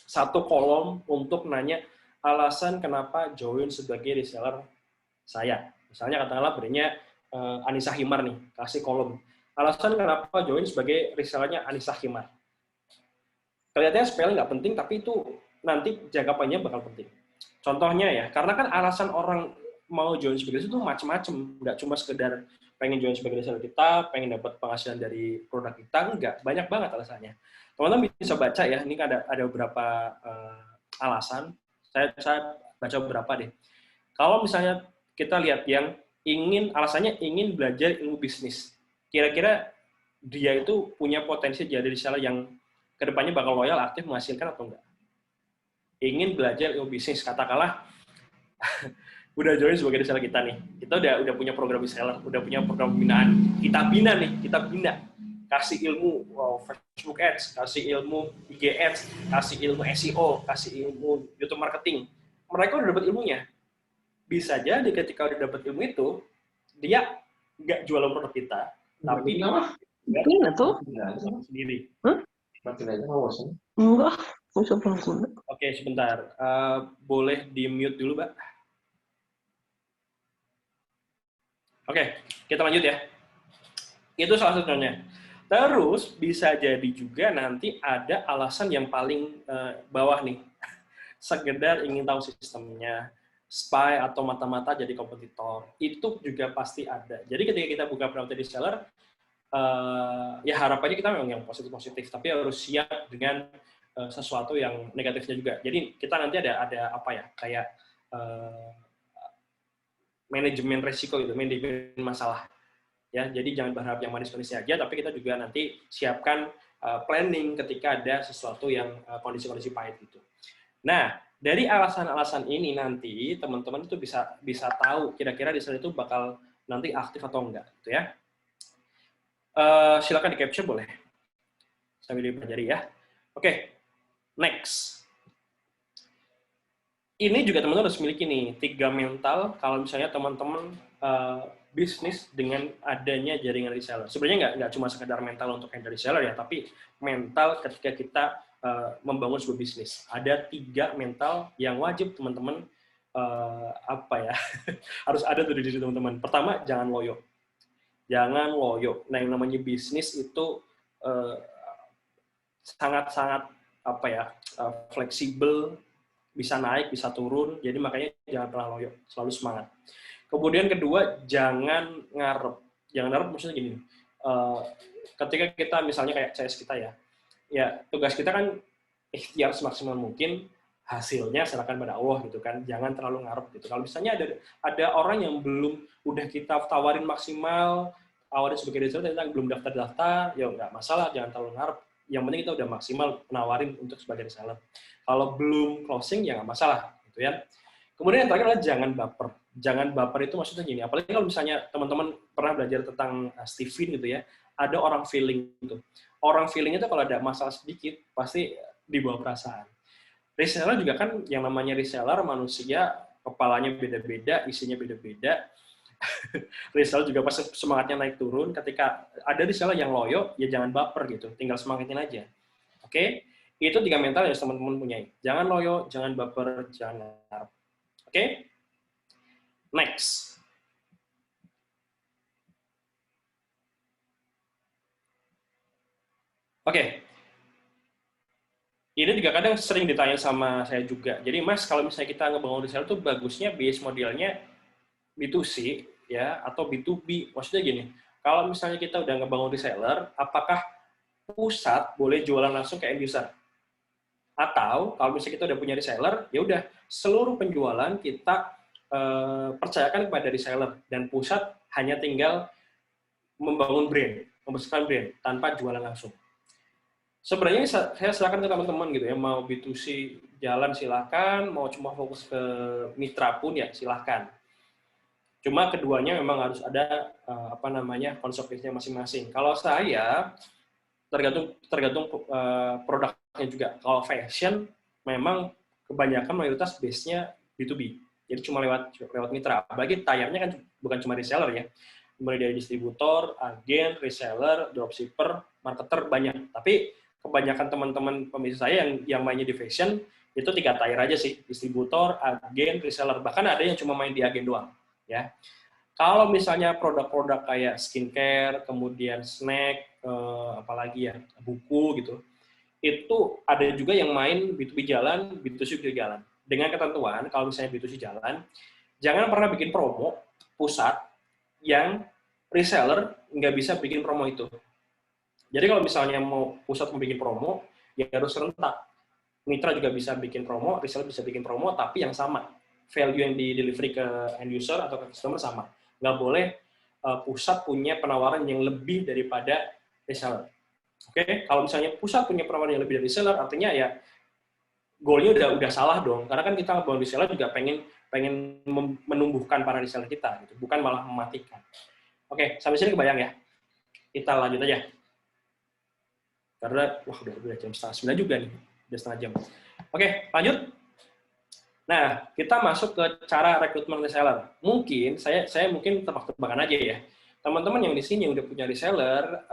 satu kolom untuk nanya alasan kenapa join sebagai reseller saya. Misalnya katakanlah brandnya Anissa Himar nih, kasih kolom. Alasan kenapa join sebagai resellernya Anissa Himar. Kelihatannya sepele nggak penting, tapi itu nanti jangka panjang bakal penting. Contohnya ya, karena kan alasan orang mau join sebagai reseller itu macam-macam. Nggak cuma sekedar pengen join sebagai reseller kita, pengen dapat penghasilan dari produk kita, enggak. Banyak banget alasannya. Teman-teman bisa baca ya, ini ada beberapa alasan. Saya baca beberapa deh. Kalau misalnya kita lihat yang alasannya ingin belajar ilmu bisnis. Kira-kira dia itu punya potensi jadi reseller yang kedepannya bakal loyal, aktif, menghasilkan atau enggak? Ingin belajar ilmu bisnis, katakanlah udah join sebagai reseller kita nih. Kita udah punya program reseller, udah punya program pembinaan. Kita bina. Kasih ilmu Facebook Ads, kasih ilmu IG Ads, kasih ilmu SEO, kasih ilmu YouTube marketing. Mereka udah dapat ilmunya. Bisa jadi ketika udah dapat ilmu itu, dia nggak jualan produk kita, tapi Ini tuh sendiri. matiin aja ngawasin. Enggak, usah pengguna. Oke, sebentar. Boleh di-mute dulu, Mbak? Oke, kita lanjut ya. Itu salah satunya. Terus bisa jadi juga nanti ada alasan yang paling bawah nih. Sekedar ingin tahu sistemnya, spy atau mata-mata jadi kompetitor. Itu juga pasti ada. Jadi ketika kita buka property reseller, ya harapannya kita memang yang positif-positif, tapi harus siap dengan sesuatu yang negatifnya juga. Jadi kita nanti ada apa ya, kayak manajemen resiko gitu, manajemen masalah. Ya, jadi jangan berharap yang manis-manisnya aja, tapi kita juga nanti siapkan planning ketika ada sesuatu yang kondisi-kondisi pahit gitu. Nah, dari alasan-alasan ini nanti teman-teman itu bisa tahu kira-kira di sana itu bakal nanti aktif atau enggak, gitu ya. Silakan di capture boleh, sambil dipelajari ya. Oke, next. Ini juga teman-teman harus miliki nih 3 mental kalau misalnya teman-teman bisnis dengan adanya jaringan reseller. Sebenarnya nggak cuma sekedar mental untuk handle reseller ya, tapi mental ketika kita membangun sebuah bisnis. Ada 3 mental yang wajib teman-teman harus ada tuh di diri teman-teman. Pertama, jangan loyo. Jangan loyo. Nah, yang namanya bisnis itu sangat-sangat fleksibel, bisa naik, bisa turun. Jadi makanya jangan pernah loyo, selalu semangat. Kemudian kedua, jangan ngarep. Jangan ngarep maksudnya gini. Ketika kita misalnya kayak CS kita ya tugas kita kan ikhtiar semaksimal mungkin, hasilnya serahkan pada Allah gitu kan. Jangan terlalu ngarep gitu. Kalau misalnya ada orang yang belum udah kita tawarin maksimal, tawarin sebagai reseller tapi belum daftar-daftar, ya nggak masalah, jangan terlalu ngarep. Yang penting kita udah maksimal nawarin untuk sebagai reseller. Kalau belum closing ya nggak masalah gitu ya. Kemudian yang terakhir adalah jangan baper. Jangan baper itu maksudnya gini, apalagi kalau misalnya teman-teman pernah belajar tentang Stephen gitu ya, ada orang feeling gitu. Orang feeling itu kalau ada masalah sedikit pasti dibawa perasaan. Reseller juga kan yang namanya reseller manusia, kepalanya beda-beda, isinya beda-beda. Reseller juga pasti semangatnya naik turun. Ketika ada reseller yang loyo, ya jangan baper gitu, tinggal semangatin aja. Oke? Itu 3 mental yang teman-teman punya. Jangan loyo, jangan baper, jangan ngarep. Oke? Next. Oke. Ini juga kadang sering ditanya sama saya juga. Jadi, Mas, kalau misalnya kita ngebangun reseller itu bagusnya base modelnya B2C ya atau B2B. Maksudnya gini, kalau misalnya kita udah ngebangun reseller, apakah pusat boleh jualan langsung ke end user? Atau kalau misalnya kita udah punya reseller, ya udah seluruh penjualan kita percayakan kepada reseller dan pusat hanya tinggal membangun brand, membesarkan brand tanpa jualan langsung. Sebenarnya saya silakan ke teman-teman gitu ya, mau B2C jalan silakan, mau cuma fokus ke mitra pun ya silakan. Cuma keduanya memang harus ada konsepnya masing-masing. Kalau saya tergantung produknya juga. Kalau fashion memang kebanyakan mayoritas base-nya B2B. Jadi cuma lewat mitra. Bagi tayarnya kan bukan cuma reseller ya. Mulai dari distributor, agen, reseller, dropshipper, marketer banyak. Tapi kebanyakan teman-teman pemirsa saya yang mainnya di fashion itu 3 tier aja sih, distributor, agen, reseller. Bahkan ada yang cuma main di agen doang, ya. Kalau misalnya produk-produk kayak skincare, kemudian snack, apalagi ya, buku gitu, itu ada juga yang main B2B jalan, B2C jalan. Dengan ketentuan, kalau misalnya B2C jalan, jangan pernah bikin promo pusat yang reseller nggak bisa bikin promo itu. Jadi kalau misalnya pusat mau bikin promo, ya harus serentak. Mitra juga bisa bikin promo, reseller bisa bikin promo, tapi yang sama. Value yang di delivery ke end user atau ke customer sama. Nggak boleh pusat punya penawaran yang lebih daripada reseller. Oke, kalau misalnya pusat punya penawaran yang lebih dari reseller, artinya ya goalnya udah salah dong. Karena kan kita ngebangun reseller juga pengen menumbuhkan para reseller kita, gitu. Bukan malah mematikan. Oke, sampai sini kebayang ya. Kita lanjut aja. Karena wah udah jam 8:30 juga nih, udah setengah jam. Oke, lanjut. Nah, kita masuk ke cara rekrutmen reseller. Mungkin saya mungkin tebak-tebakan aja ya. Teman-teman yang di sini yang udah punya reseller,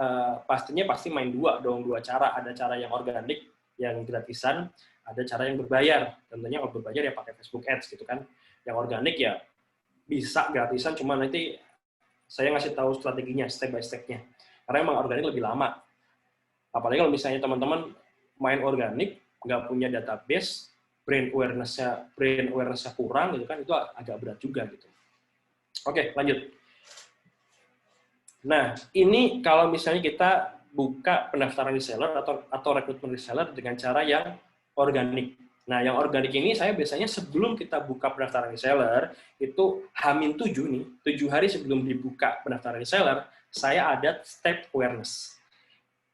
pasti main dua cara. Ada cara yang organik, yang gratisan, ada cara yang berbayar. Tentunya kalau berbayar ya pakai Facebook Ads gitu kan. Yang organik ya bisa gratisan, cuma nanti saya ngasih tahu strateginya, step by step-nya. Karena emang organik lebih lama. Apalagi kalau misalnya teman-teman main organik, nggak punya database, brand awareness-nya kurang, gitu kan, itu agak berat juga. Gitu. Oke, lanjut. Nah, ini kalau misalnya kita buka pendaftaran reseller atau rekrutmen reseller dengan cara yang organik. Nah, yang organik ini saya biasanya sebelum kita buka pendaftaran reseller, itu H-7 nih, 7 hari sebelum dibuka pendaftaran reseller, saya ada step awareness.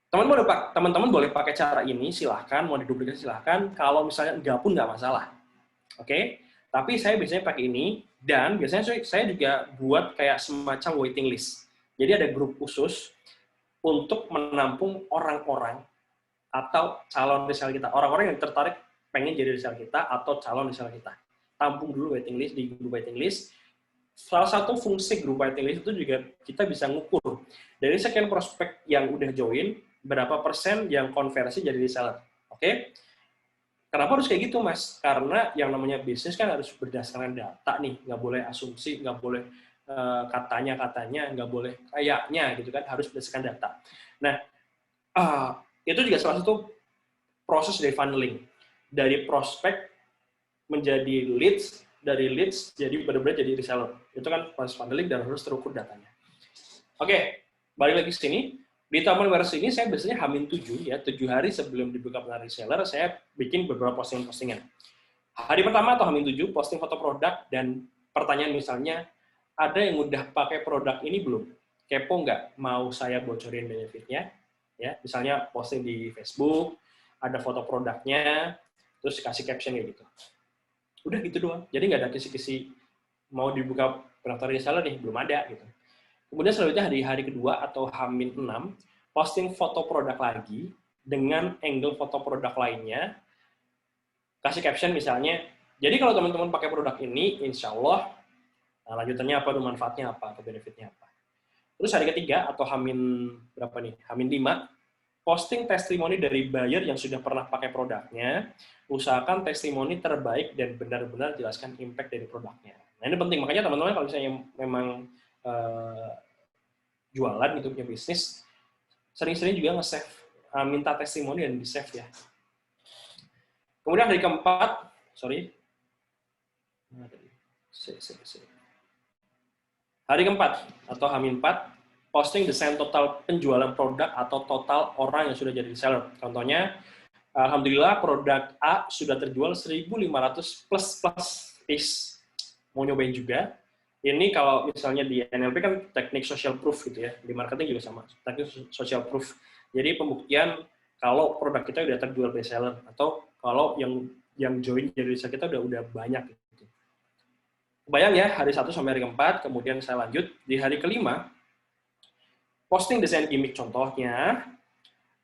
Teman-teman boleh pakai cara ini, silahkan, mau diduplikasi silahkan, kalau misalnya enggak pun nggak masalah. Oke? Tapi saya biasanya pakai ini, dan biasanya saya juga buat kayak semacam waiting list. Jadi ada grup khusus untuk menampung orang-orang atau calon reseller kita, orang-orang yang tertarik pengen jadi reseller kita atau calon reseller kita. Tampung dulu waiting list di grup waiting list. Salah satu fungsi grup waiting list itu juga kita bisa ngukur dari sekian prospek yang udah join, berapa persen yang konversi jadi reseller. Oke? Kenapa harus kayak gitu, Mas? Karena yang namanya bisnis kan harus berdasarkan data nih, nggak boleh asumsi, nggak boleh katanya, nggak boleh kayaknya gitu kan, harus berdasarkan data. Nah, itu juga salah satu proses dari funneling. Dari prospek menjadi leads, dari leads jadi benar-benar jadi reseller. Itu kan proses funneling dan harus terukur datanya. Oke, balik lagi ke sini. Di taman versi ini saya biasanya H-7 ya, 7 hari sebelum dibuka pendaftaran reseller, saya bikin beberapa postingan. Hari pertama atau H-7 posting foto produk dan pertanyaan misalnya, ada yang udah pakai produk ini belum? Kepo nggak? Mau saya bocorin benefitnya? Ya, misalnya posting di Facebook, ada foto produknya, terus kasih caption kayak gitu. Udah gitu doang. Jadi nggak ada kisi-kisi mau dibuka pendaftaran reseller nih, belum ada gitu. Kemudian selanjutnya di hari kedua atau H-6, posting foto produk lagi dengan angle foto produk lainnya, kasih caption misalnya, jadi kalau teman-teman pakai produk ini, insya Allah, lanjutannya apa, manfaatnya apa, atau benefitnya apa. Terus hari ketiga atau berapa nih? H-5, posting testimoni dari buyer yang sudah pernah pakai produknya, usahakan testimoni terbaik dan benar-benar jelaskan impact dari produknya. Nah ini penting, makanya teman-teman kalau misalnya memang jualan gitu, punya bisnis, sering-sering juga nge-save, minta testimoni dan di-save ya. Kemudian hari keempat, hari keempat atau H-4, posting desain total penjualan produk atau total orang yang sudah jadi reseller. Contohnya, alhamdulillah produk A sudah terjual 1.500 plus piece. Mau nyobain juga. Ini kalau misalnya di NLP kan teknik social proof gitu ya, di marketing juga sama, teknik social proof. Jadi pembuktian kalau produk kita udah terjual best seller atau kalau yang join jadi reseller kita udah banyak gitu. Kebayang ya, hari 1 sampai hari keempat, kemudian saya lanjut di hari kelima, posting desain gimmick contohnya,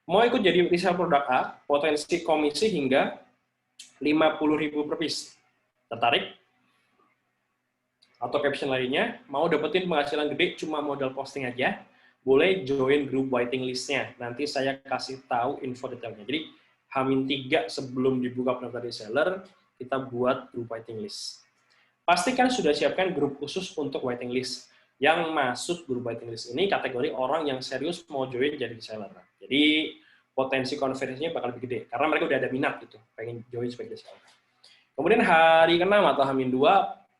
mau ikut jadi reseller produk A, potensi komisi hingga 50.000 per piece. Tertarik? Atau caption lainnya, mau dapetin penghasilan gede cuma modal posting aja, boleh join grup waiting list-nya. Nanti saya kasih tahu info detailnya. Jadi, H-3 sebelum dibuka pendaftaran reseller, kita buat grup waiting list. Pastikan sudah siapkan grup khusus untuk waiting list. Yang masuk grup waiting list ini kategori orang yang serius mau join jadi reseller. Jadi, potensi konversinya bakal lebih gede. Karena mereka udah ada minat gitu, pengen join sebagai reseller. Kemudian hari ke-6 atau H-2,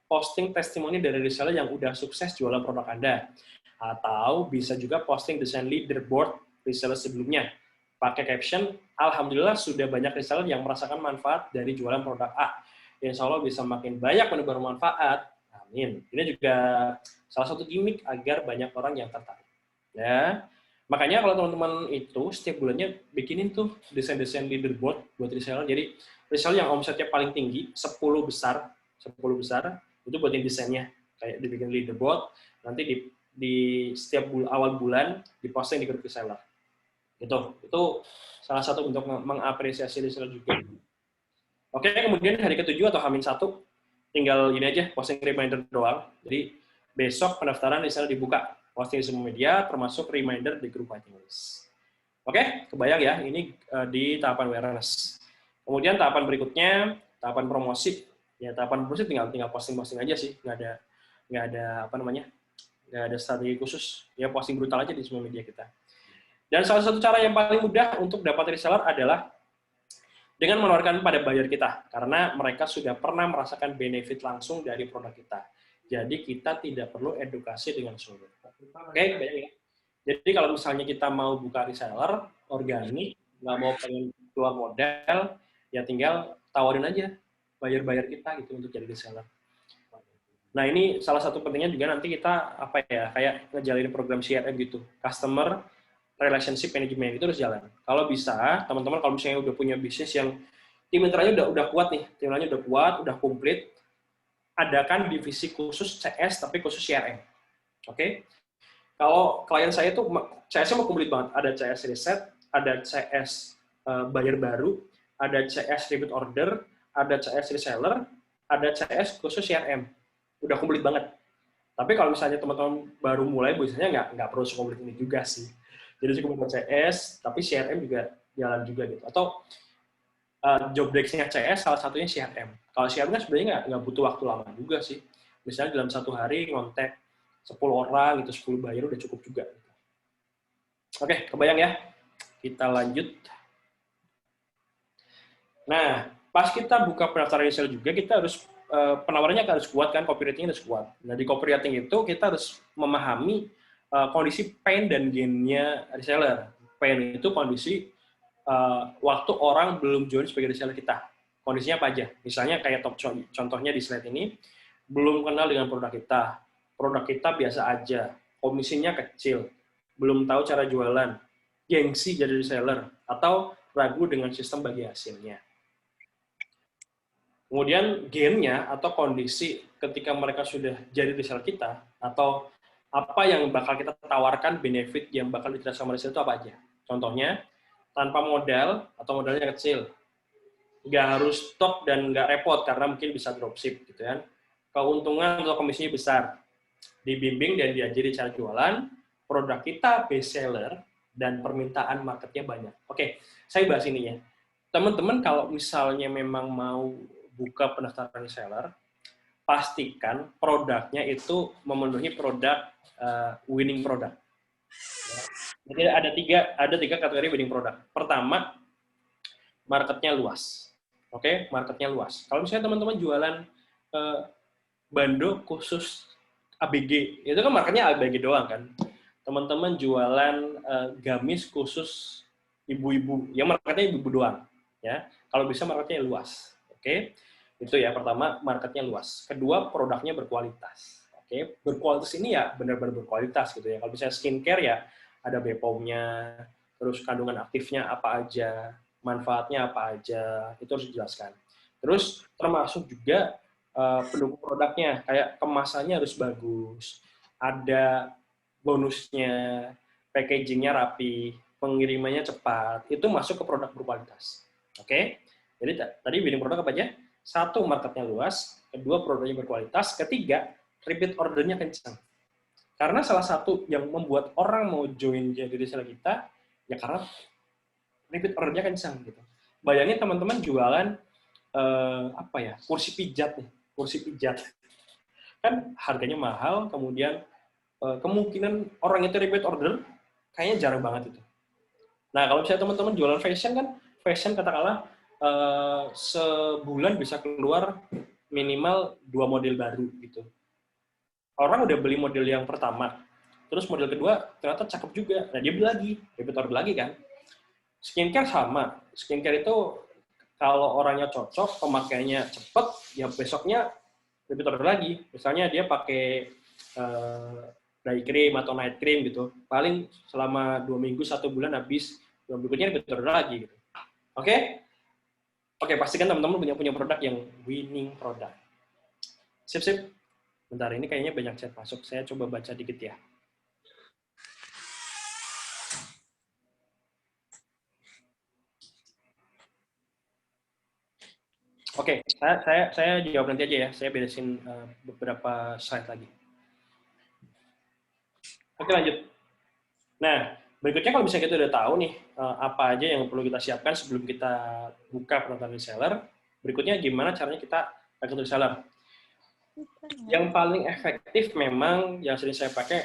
posting testimoni dari reseller yang udah sukses jualan produk Anda. Atau bisa juga posting desain leaderboard reseller sebelumnya. Pakai caption, alhamdulillah sudah banyak reseller yang merasakan manfaat dari jualan produk A. Insya Allah bisa makin banyak menebar manfaat. Amin. Ini juga salah satu gimmick agar banyak orang yang tertarik. Ya. Makanya kalau teman-teman itu setiap bulannya bikinin tuh desain-desain leaderboard buat reseller. Jadi reseller yang omsetnya paling tinggi, 10 besar, itu buatin desainnya, kayak dibikin leaderboard, nanti di setiap awal bulan diposting di grup reseller. Itu salah satu untuk mengapresiasi reseller juga. Oke, kemudian hari ke-7 atau H-1, tinggal ini aja, posting reminder doang. Jadi besok pendaftaran reseller dibuka, posting di semua media, termasuk reminder di grup waiting list. Oke, kebayang ya, ini di tahapan awareness. Kemudian tahapan berikutnya, tahapan promosi. Ya, tahapan promosi tinggal posting aja sih, nggak ada nggak ada strategi khusus, ya posting brutal aja di semua media kita. Dan salah satu cara yang paling mudah untuk dapat reseller adalah dengan menawarkan pada buyer kita, karena mereka sudah pernah merasakan benefit langsung dari produk kita. Jadi kita tidak perlu edukasi dengan sulit. Oke, bayangin. Jadi kalau misalnya kita mau buka reseller, organik, nggak mau pengen keluar modal, ya tinggal tawarin aja buyer-buyer kita gitu untuk jadi reseller. Nah ini salah satu pentingnya juga nanti kita kayak ngejalanin program CRM gitu, customer relationship management itu harus jalan. Kalau bisa, teman-teman kalau misalnya udah punya bisnis yang tim internalnya udah kuat nih, tim internalnya udah kuat, udah komplit, adakan divisi khusus CS tapi khusus CRM. Oke? Kalau klien saya itu CS-nya mau komplit banget, ada CS reset, ada CS buyer baru, ada CS repeat order, ada CS reseller, ada CS khusus CRM. Udah komplit banget. Tapi kalau misalnya teman-teman baru mulai, biasanya nggak perlu sekomplit ini juga sih. Jadi cukup CS, tapi CRM juga jalan juga gitu. Atau job desk-nya CS, salah satunya CRM. Kalau CRM kan sebenarnya nggak butuh waktu lama juga sih. Misalnya dalam 1 hari ngontek 10 orang, itu 10 buyer udah cukup juga. Oke, kebayang ya? Kita lanjut. Nah, pas kita buka pendaftaran reseller juga, kita harus penawarannya harus kuat kan, copywriting harus kuat. Nah, di copywriting itu kita harus memahami kondisi pain dan gain-nya reseller. Pain itu kondisi waktu orang belum join sebagai reseller kita. Kondisinya apa aja? Misalnya kayak contohnya di slide ini, belum kenal dengan produk kita biasa aja, komisinya kecil, belum tahu cara jualan, gengsi jadi reseller, atau ragu dengan sistem bagi hasilnya. Kemudian gain-nya atau kondisi ketika mereka sudah jadi reseller kita, atau apa yang bakal kita tawarkan, benefit yang bakal diterima sama reseller itu apa aja. Contohnya, tanpa modal atau modalnya kecil. Nggak harus stok dan nggak repot karena mungkin bisa dropship gitu kan. Keuntungan atau komisinya besar. Dibimbing dan diajari cara jualan, produk kita best seller, dan permintaan marketnya banyak. Oke, saya bahas ini ya. Teman-teman kalau misalnya memang mau buka pendaftaran reseller, pastikan produknya itu memenuhi produk winning product. Jadi ada tiga kategori winning product. Pertama, marketnya luas. Oke, marketnya luas. Kalau misalnya teman-teman jualan bando khusus ABG, itu kan marketnya ABG doang kan. Teman-teman jualan gamis khusus ibu-ibu, ya marketnya ibu-ibu doang. Ya, kalau bisa marketnya luas. Oke, itu ya pertama marketnya luas. Kedua, produknya berkualitas. Oke, berkualitas ini ya benar-benar berkualitas gitu ya. Kalau misalnya skincare ya ada BPOM-nya, terus kandungan aktifnya apa aja, manfaatnya apa aja, itu harus dijelaskan. Terus termasuk juga pendukung produknya, kayak kemasannya harus bagus, ada bonusnya, packaging-nya rapi, pengirimannya cepat, itu masuk ke produk berkualitas. Oke? Jadi tadi winning produk apa aja? 1, marketnya luas, 2, produknya berkualitas, 3, repeat ordernya kencang. Karena salah satu yang membuat orang mau join jadi reseller kita, ya karena repeat ordernya kencang gitu. Bayangin teman-teman jualan kursi pijat nih, kursi pijat. Kan harganya mahal, kemudian kemungkinan orang itu repeat order kayaknya jarang banget itu. Nah, kalau misalnya teman-teman jualan fashion kan, fashion katakanlah sebulan bisa keluar minimal 2 model baru gitu. Orang udah beli model yang pertama, terus model kedua ternyata cakep juga, nah dia beli lagi, repeat order lagi kan. Skincare sama, skincare itu kalau orangnya cocok, pemakaiannya cepet, ya besoknya repeat order lagi. Misalnya dia pakai day cream atau night cream gitu, paling selama 2 minggu, 1 bulan habis, 2 berikutnya repeat order lagi gitu. Oke? Oke, pastikan teman-teman punya produk yang winning product. Sip. Bentar, ini kayaknya banyak chat masuk. Saya coba baca dikit ya. Oke, saya jawab nanti aja ya. Saya beresin beberapa slide lagi. Oke, lanjut. Nah, berikutnya kalau misalnya kita udah tahu nih apa aja yang perlu kita siapkan sebelum kita buka pendaftaran reseller, berikutnya gimana caranya kita rekrut reseller. Yang paling efektif memang yang sering saya pakai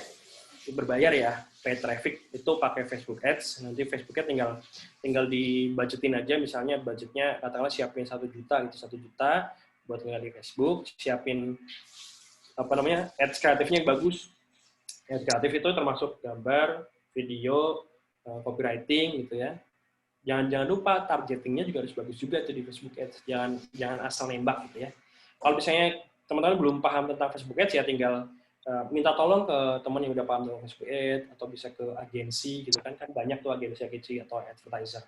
berbayar ya, paid traffic itu pakai Facebook Ads. Nanti Facebooknya tinggal dibudgetin aja, misalnya budgetnya katakanlah siapin 1 juta gitu, 1 juta buat tinggal di Facebook, siapin ads kreatifnya yang bagus. Ads kreatif itu termasuk gambar, video, copywriting gitu ya. Jangan lupa targetingnya juga harus bagus juga tuh di Facebook Ads. Jangan asal nembak gitu ya. Kalau misalnya teman-teman belum paham tentang Facebook Ads ya tinggal minta tolong ke teman yang udah paham tentang Facebook Ads atau bisa ke agensi gitu kan banyak tuh agensi atau advertiser.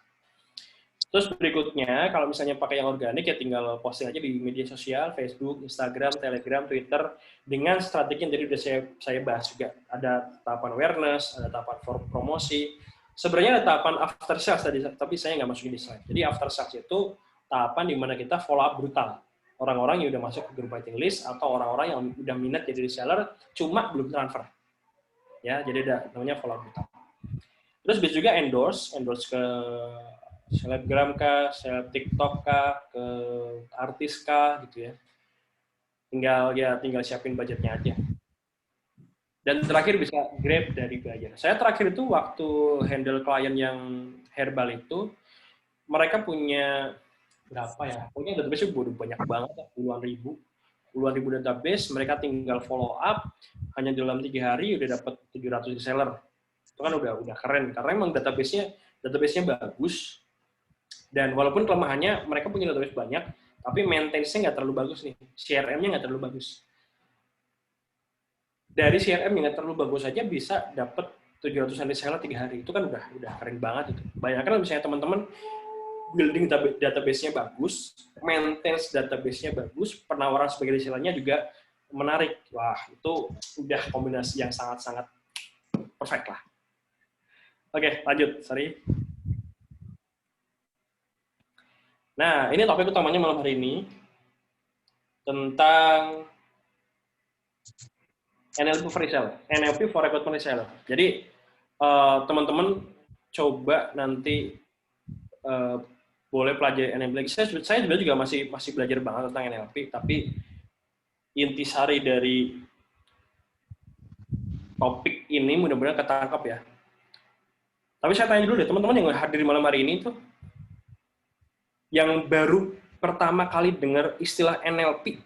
Terus berikutnya kalau misalnya pakai yang organik ya tinggal posting aja di media sosial, Facebook, Instagram, Telegram, Twitter dengan strategi yang tadi udah saya bahas juga. Ada tahapan awareness, ada tahapan promosi. Sebenarnya ada tahapan after sales tadi, tapi saya nggak masukin di slide. Jadi after sales itu tahapan di mana kita follow up brutal. Orang-orang yang udah masuk ke group waiting list atau orang-orang yang udah minat jadi reseller cuma belum transfer. Ya, jadi ada namanya follow up brutal. Terus bisa juga endorse ke selebgram kah, seleb TikTok kah, ke artis kah gitu ya. Tinggal siapin budgetnya aja. Dan terakhir bisa grab dari buyer. Saya terakhir itu waktu handle klien yang herbal itu, mereka punya berapa ya? Pokoknya database udah banyak banget, puluhan ribu database. Mereka tinggal follow up, hanya dalam 3 hari udah dapat 700 reseller. Itu kan udah keren, karena emang database-nya bagus. Dan walaupun kelemahannya, mereka punya database banyak, tapi maintenance-nya nggak terlalu bagus nih. CRM-nya nggak terlalu bagus. Dari CRM yang nggak terlalu bagus aja bisa dapat 700 reseller 3 hari. Itu kan udah keren banget itu. Bayangkan misalnya teman-teman building database-nya bagus, maintenance database-nya bagus, penawaran sebagai resellernya juga menarik. Wah, itu udah kombinasi yang sangat-sangat perfect lah. Oke, lanjut. Sorry. Nah, ini topik utamanya malam hari ini tentang NLP for reseller, NLP for recruitment reseller. Jadi teman-teman coba nanti boleh pelajari NLP. Saya sebenarnya juga masih belajar banget tentang NLP, tapi intisari dari topik ini mudah-mudahan ketangkap ya. Tapi saya tanya dulu deh, teman-teman yang hadir malam hari ini tuh yang baru pertama kali dengar istilah NLP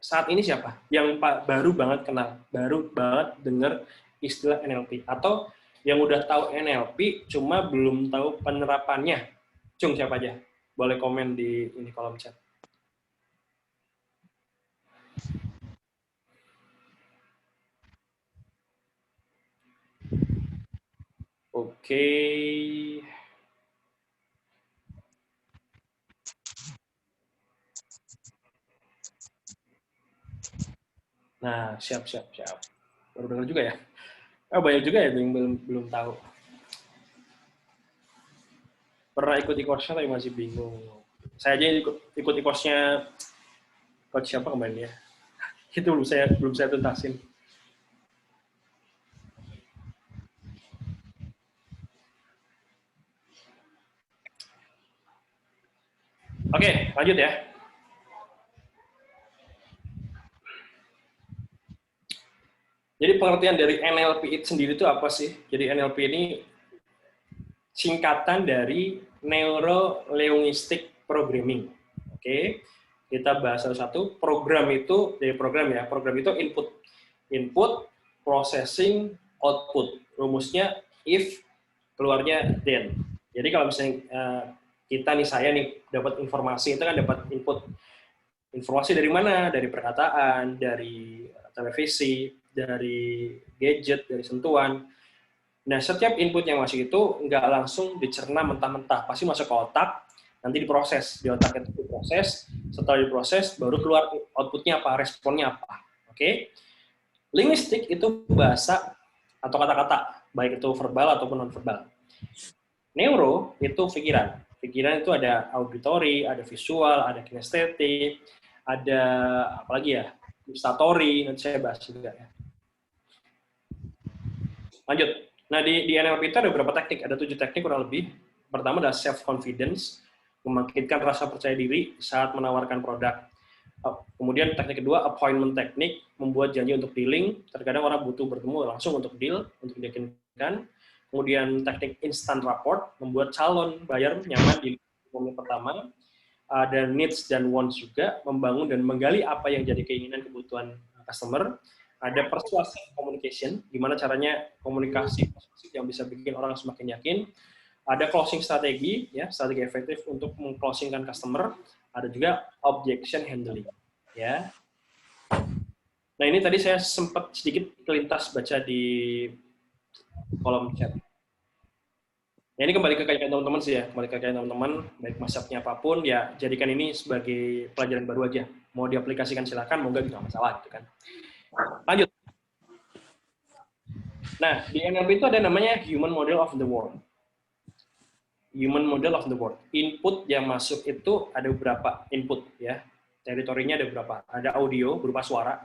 saat ini siapa? Yang baru banget kenal, baru banget dengar istilah NLP, atau yang udah tahu NLP cuma belum tahu penerapannya. Cung, siapa aja? Boleh komen di ini kolom chat. Oke. Nah, siap. Baru dengar juga ya. Banyak juga ya yang belum tahu. Pernah ikut e-course-nya tapi masih bingung. Saya aja ikut e-course-nya coach siapa kemarin ya. Itu belum saya tuntasin. Oke, lanjut ya. Jadi pengertian dari NLP itu sendiri itu apa sih? Jadi NLP ini singkatan dari Neuro Linguistic Programming. Oke, kita bahas satu-satu. Program itu input, processing, output. Rumusnya if, keluarnya then. Jadi kalau misalnya saya dapat informasi, itu kan dapat input. Informasi dari mana? Dari perkataan, dari televisi, dari gadget, dari sentuhan. Nah, setiap input yang masuk itu nggak langsung dicerna mentah-mentah, pasti masuk ke otak, nanti diproses. Di otak itu diproses, setelah diproses, baru keluar outputnya apa, responnya apa. Oke? Linguistik itu bahasa atau kata-kata, baik itu verbal ataupun non-verbal. Neuro itu pikiran. Pikiran itu ada auditory, ada visual, ada kinestetik, ada apa lagi ya, gustatory, nanti saya bahas juga ya. Lanjut. Nah, di NLP itu ada beberapa teknik, ada 7 teknik kurang lebih. Pertama adalah self-confidence, membangkitkan rasa percaya diri saat menawarkan produk. Kemudian teknik kedua, appointment teknik, membuat janji untuk dealing. Terkadang orang butuh bertemu langsung untuk deal, untuk diyakinkan. Kemudian teknik instant rapport, membuat calon buyer nyaman di momen pertama. Ada needs dan wants juga, membangun dan menggali apa yang jadi keinginan kebutuhan customer. Ada persuasive communication, gimana caranya komunikasi yang bisa bikin orang semakin yakin. Ada closing strategi, ya, strategi efektif untuk meng-closingkan customer. Ada juga objection handling, ya. Nah, ini tadi saya sempat sedikit kelintas baca di kolom chat. Ya, ini kembali ke kajian teman-teman sih ya, kembali ke kajian teman-teman, baik masaknya apapun, ya jadikan ini sebagai pelajaran baru aja. Mau diaplikasikan silakan, mau nggak juga masalah gitu kan. Lanjut. Nah, di NLP itu ada namanya Human Model of the World. Human Model of the World. Input yang masuk itu ada beberapa input ya. Teritorinya ada beberapa. Ada audio berupa suara.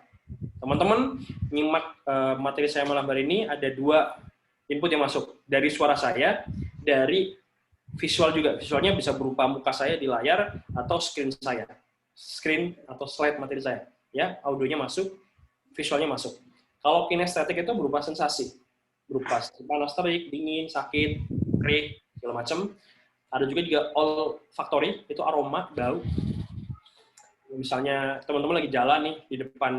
Teman-teman nyimak materi saya malam hari ini, ada 2 input yang masuk. Dari suara saya, dari visual juga. Visualnya bisa berupa muka saya di layar atau screen saya. Screen atau slide materi saya. Ya, audionya masuk, visualnya masuk. Kalau kinestetik itu berupa sensasi. Berupa panas terik, dingin, sakit, perih, segala macam. Ada juga olfactory, itu aroma, bau. Misalnya teman-teman lagi jalan nih di depan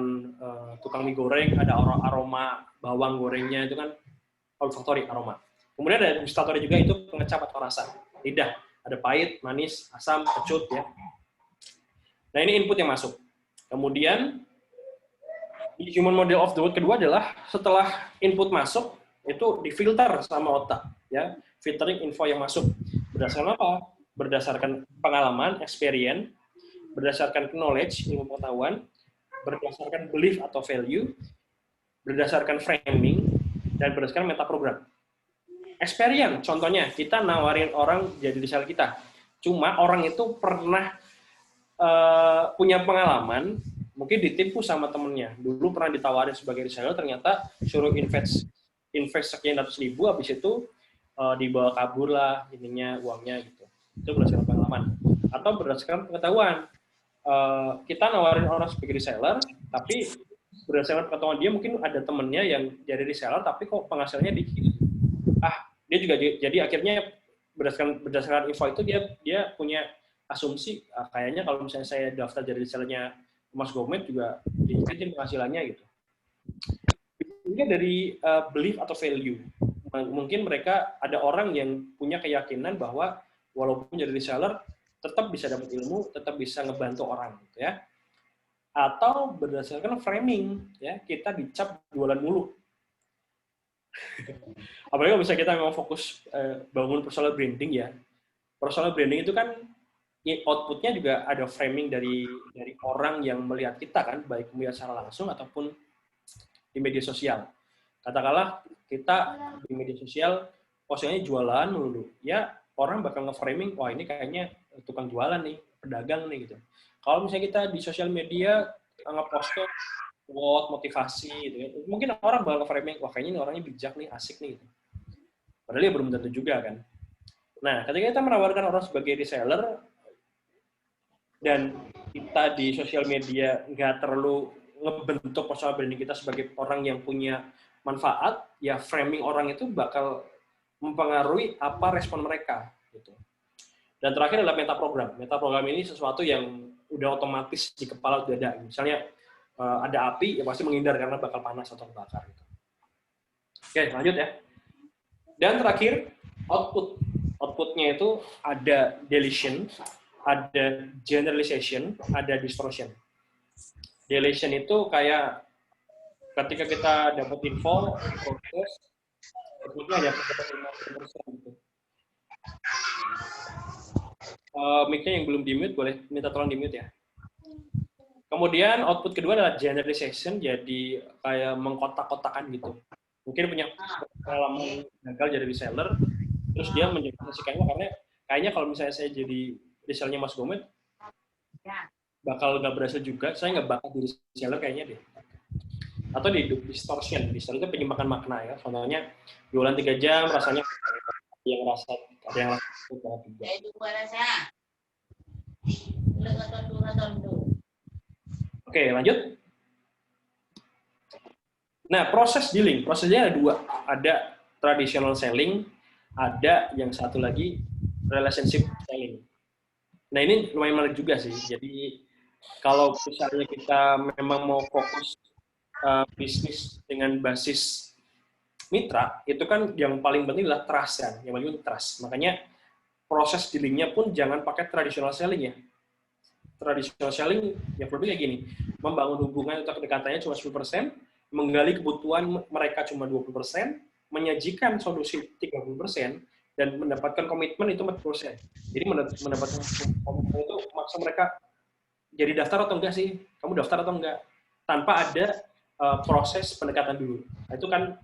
tukang mie goreng, ada aroma bawang gorengnya, itu kan olfactory, aroma. Kemudian ada gustatory juga, itu pengecap atau rasa. Lidah, ada pahit, manis, asam, kecut ya. Nah, ini input yang masuk. Kemudian di Human Model of the World kedua adalah setelah input masuk, itu difilter sama otak, ya, filtering info yang masuk. Berdasarkan apa? Berdasarkan pengalaman, experience, berdasarkan knowledge, ilmu pengetahuan, berdasarkan belief atau value, berdasarkan framing, dan berdasarkan metaprogram. Experience, contohnya, kita nawarin orang jadi reseller kita. Cuma orang itu pernah punya pengalaman, mungkin ditipu sama temennya. Dulu pernah ditawarin sebagai reseller, ternyata suruh invest sekian ratus ribu, habis itu dibawa kabur lah ininya, uangnya gitu. Itu berdasarkan pengalaman. Atau berdasarkan pengetahuan. Kita nawarin orang sebagai reseller, tapi berdasarkan pengetahuan dia mungkin ada temennya yang jadi reseller, tapi kok penghasilannya dikit. Dia juga jadi akhirnya berdasarkan info itu dia punya asumsi, kayaknya kalau misalnya saya daftar jadi resellernya Mas Gomet juga dikitin penghasilannya gitu. Juga dari belief atau value. Mungkin mereka ada orang yang punya keyakinan bahwa walaupun jadi reseller tetap bisa dapat ilmu, tetap bisa ngebantu orang gitu ya. Atau berdasarkan framing ya, kita dicap jualan mulu. Apalagi kalau misalnya kita memang fokus bangun personal branding ya. Personal branding itu kan outputnya juga ada framing dari orang yang melihat kita kan, baik melihat secara langsung ataupun di media sosial. Katakanlah kita di media sosial posisinya jualan melulu, ya orang bakal nge-framing, wah ini kayaknya tukang jualan nih, pedagang nih gitu. Kalau misalnya kita di sosial media nge-post quote, motivasi gitu ya, mungkin orang bakal nge-framing, wah kayaknya ini orangnya bijak nih, asik nih gitu. Padahal ya belum tentu juga kan. Nah, ketika kita menawarkan orang sebagai reseller dan kita di sosial media nggak terlalu ngebentuk personal branding kita sebagai orang yang punya manfaat, ya framing orang itu bakal mempengaruhi apa respon mereka gitu. Dan terakhir adalah metaprogram. Metaprogram ini sesuatu yang udah otomatis di kepala udah ada. Misalnya ada api, ya pasti menghindar karena bakal panas atau terbakar gitu. Oke, lanjut ya. Dan terakhir output. Outputnya itu ada deletion, ada generalization, ada distortion. Deletion itu kayak ketika kita dapat info, proses, outputnya ada 50% gitu. Mic-nya yang belum di-mute, boleh minta tolong di-mute ya. Kemudian output kedua adalah generalization, jadi kayak mengkotak-kotakan gitu. Mungkin punya pengalaman gagal jadi reseller, terus dia menjadikannya karena kayaknya kalau misalnya saya jadi resellernya Mas Gomet, bakal nggak berhasil juga, saya nggak bakat jadi reseller kayaknya deh. Atau di distortion itu penyimpangan makna ya. Contohnya jualan 3 jam rasanya ada yang rasa juga. Oke, lanjut. Nah, prosesnya ada 2. Ada traditional selling, ada yang satu lagi relationship selling. Nah, ini lumayan menarik juga sih. Jadi, kalau misalnya kita memang mau fokus bisnis dengan basis mitra, itu kan yang paling penting adalah trust kan. Yang paling penting trust. Makanya proses dealingnya pun jangan pakai traditional selling ya. Traditional selling yang lebih kayak gini, membangun hubungan atau kedekatannya cuma 10%, menggali kebutuhan mereka cuma 20%, menyajikan solusi 30%, dan mendapatkan komitmen itu 40%. Jadi mendapatkan komitmen itu maksa mereka jadi daftar atau enggak sih? Kamu daftar atau enggak? Tanpa ada proses pendekatan dulu. Nah, itu kan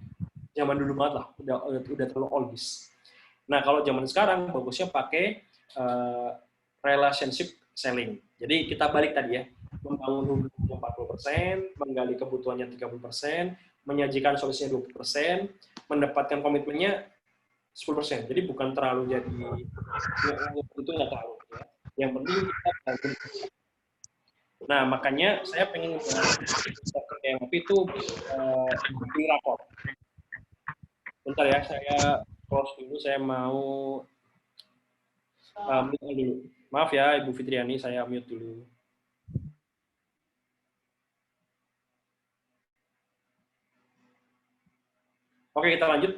zaman dulu banget lah, udah terlalu oldies. Nah, kalau zaman sekarang bagusnya pakai relationship selling. Jadi kita balik tadi ya, membangun hubungannya 40%, menggali kebutuhannya 30%, menyajikan solusinya 20%, mendapatkan komitmennya 10%. Jadi bukan terlalu jadi itu nggak terlalu ya. Yang penting kita bangun. Nah, makanya saya pengen NLP itu bikin rapor. Bentar ya, saya close dulu, saya mau mute dulu. Maaf ya, Ibu Fitriani, saya mute dulu. Oke, kita lanjut.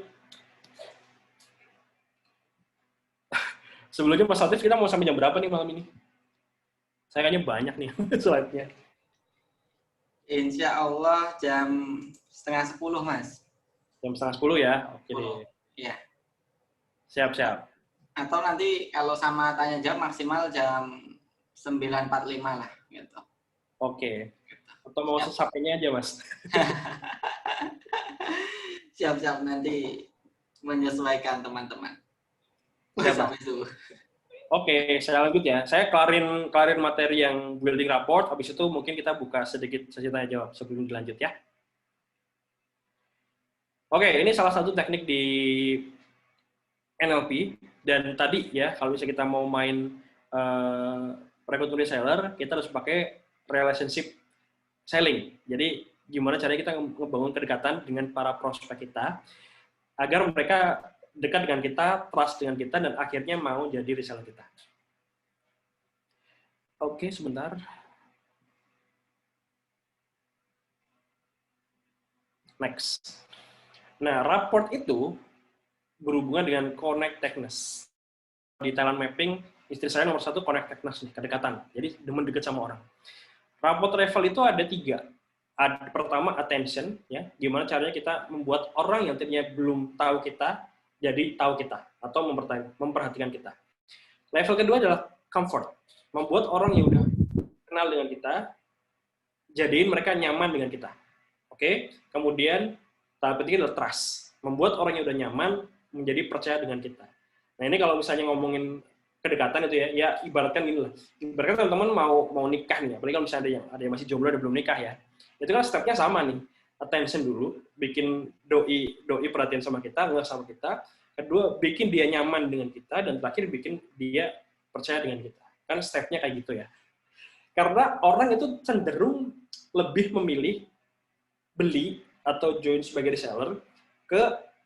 Sebelumnya Mas Latif, kita mau sampai jam berapa nih malam ini? Saya kayaknya banyak nih slide-nya. Insya Allah jam 9:30, Mas. Jam 9:30 ya? Oke deh. Iya. Siap-siap. Atau nanti kalau sama tanya jawab maksimal jam 9:45 lah gitu. Oke. Atau mau sesapnya aja, Mas? Siap-siap, nanti menyesuaikan teman-teman. Siap. Oke, saya lanjut ya. Saya kelarin materi yang building rapport, habis itu mungkin kita buka sedikit sesi tanya jawab sebelum dilanjut ya. Oke, ini salah satu teknik di NLP, dan tadi ya, kalau misalnya kita mau main recruit reseller, kita harus pakai relationship selling. Jadi, gimana caranya kita ngebangun kedekatan dengan para prospek kita, agar mereka dekat dengan kita, trust dengan kita, dan akhirnya mau jadi reseller kita. Oke, sebentar. Next. Nah, rapport itu berhubungan dengan connectedness. Di talent mapping, istri saya nomor 1 connectedness nih, kedekatan. Jadi demen deket sama orang. Rapport level itu ada 3. Pertama, attention, ya, gimana caranya kita membuat orang yang tadinya belum tahu kita jadi tahu kita atau memperhatikan kita. Level kedua adalah comfort, membuat orang yang udah kenal dengan kita jadiin mereka nyaman dengan kita. Oke, kemudian tahap ketiga adalah trust, membuat orang yang udah nyaman menjadi percaya dengan kita. Nah, ini kalau misalnya ngomongin kedekatan itu ya ibaratkan gini lah. Ibaratkan teman-teman mau nikah nih, apalagi kalau misalnya ada yang masih jomblo, ada belum nikah ya. Itu kan stepnya sama nih. Attention dulu, bikin doi perhatian sama kita, nggak sama kita. Kedua, bikin dia nyaman dengan kita, dan terakhir bikin dia percaya dengan kita. Kan stepnya kayak gitu ya. Karena orang itu cenderung lebih memilih beli atau join sebagai reseller ke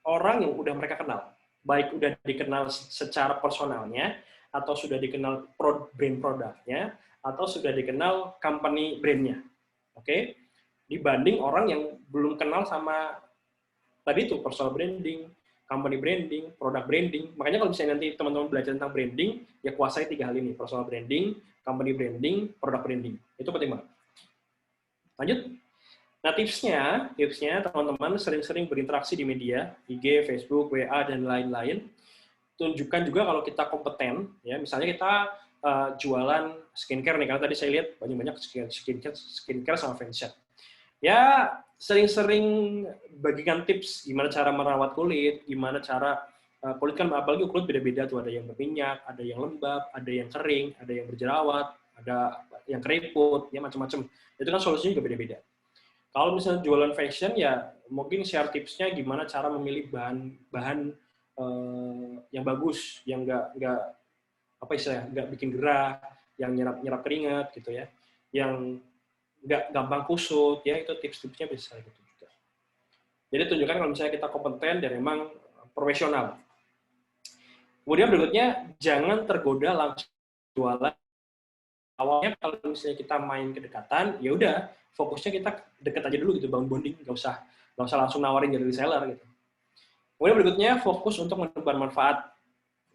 orang yang udah mereka kenal. Baik udah dikenal secara personalnya, atau sudah dikenal brand produknya, atau sudah dikenal company brandnya. Oke? Dibanding orang yang belum kenal sama tadi itu personal branding, company branding, product branding. Makanya kalau misalnya nanti teman-teman belajar tentang branding, ya kuasai 3 hal ini, personal branding, company branding, product branding. Itu penting banget. Lanjut. Nah, tipsnya teman-teman sering-sering berinteraksi di media, IG, Facebook, WA, dan lain-lain. Tunjukkan juga kalau kita kompeten, ya, misalnya kita jualan skincare nih, karena tadi saya lihat banyak-banyak skincare sama facial. Ya, sering-sering bagikan tips gimana cara merawat kulit, gimana cara kulit kan apalagi kulit beda-beda tuh, ada yang berminyak, ada yang lembab, ada yang kering, ada yang berjerawat, ada yang keriput, ya macam-macam. Itu kan solusinya juga beda-beda. Kalau misalnya jualan fashion, ya mungkin share tipsnya gimana cara memilih bahan yang bagus, yang nggak bikin gerah, yang nyerap keringat gitu ya, yang nggak gampang kusut, ya itu tips-tipsnya bisa gitu juga. Jadi tunjukkan kalau misalnya kita kompeten dan memang profesional. Kemudian berikutnya, jangan tergoda langsung jualan. Awalnya kalau misalnya kita main kedekatan, ya udah fokusnya kita deket aja dulu gitu, bangun bonding, nggak usah langsung nawarin jadi reseller gitu. Kemudian berikutnya fokus untuk menebar manfaat,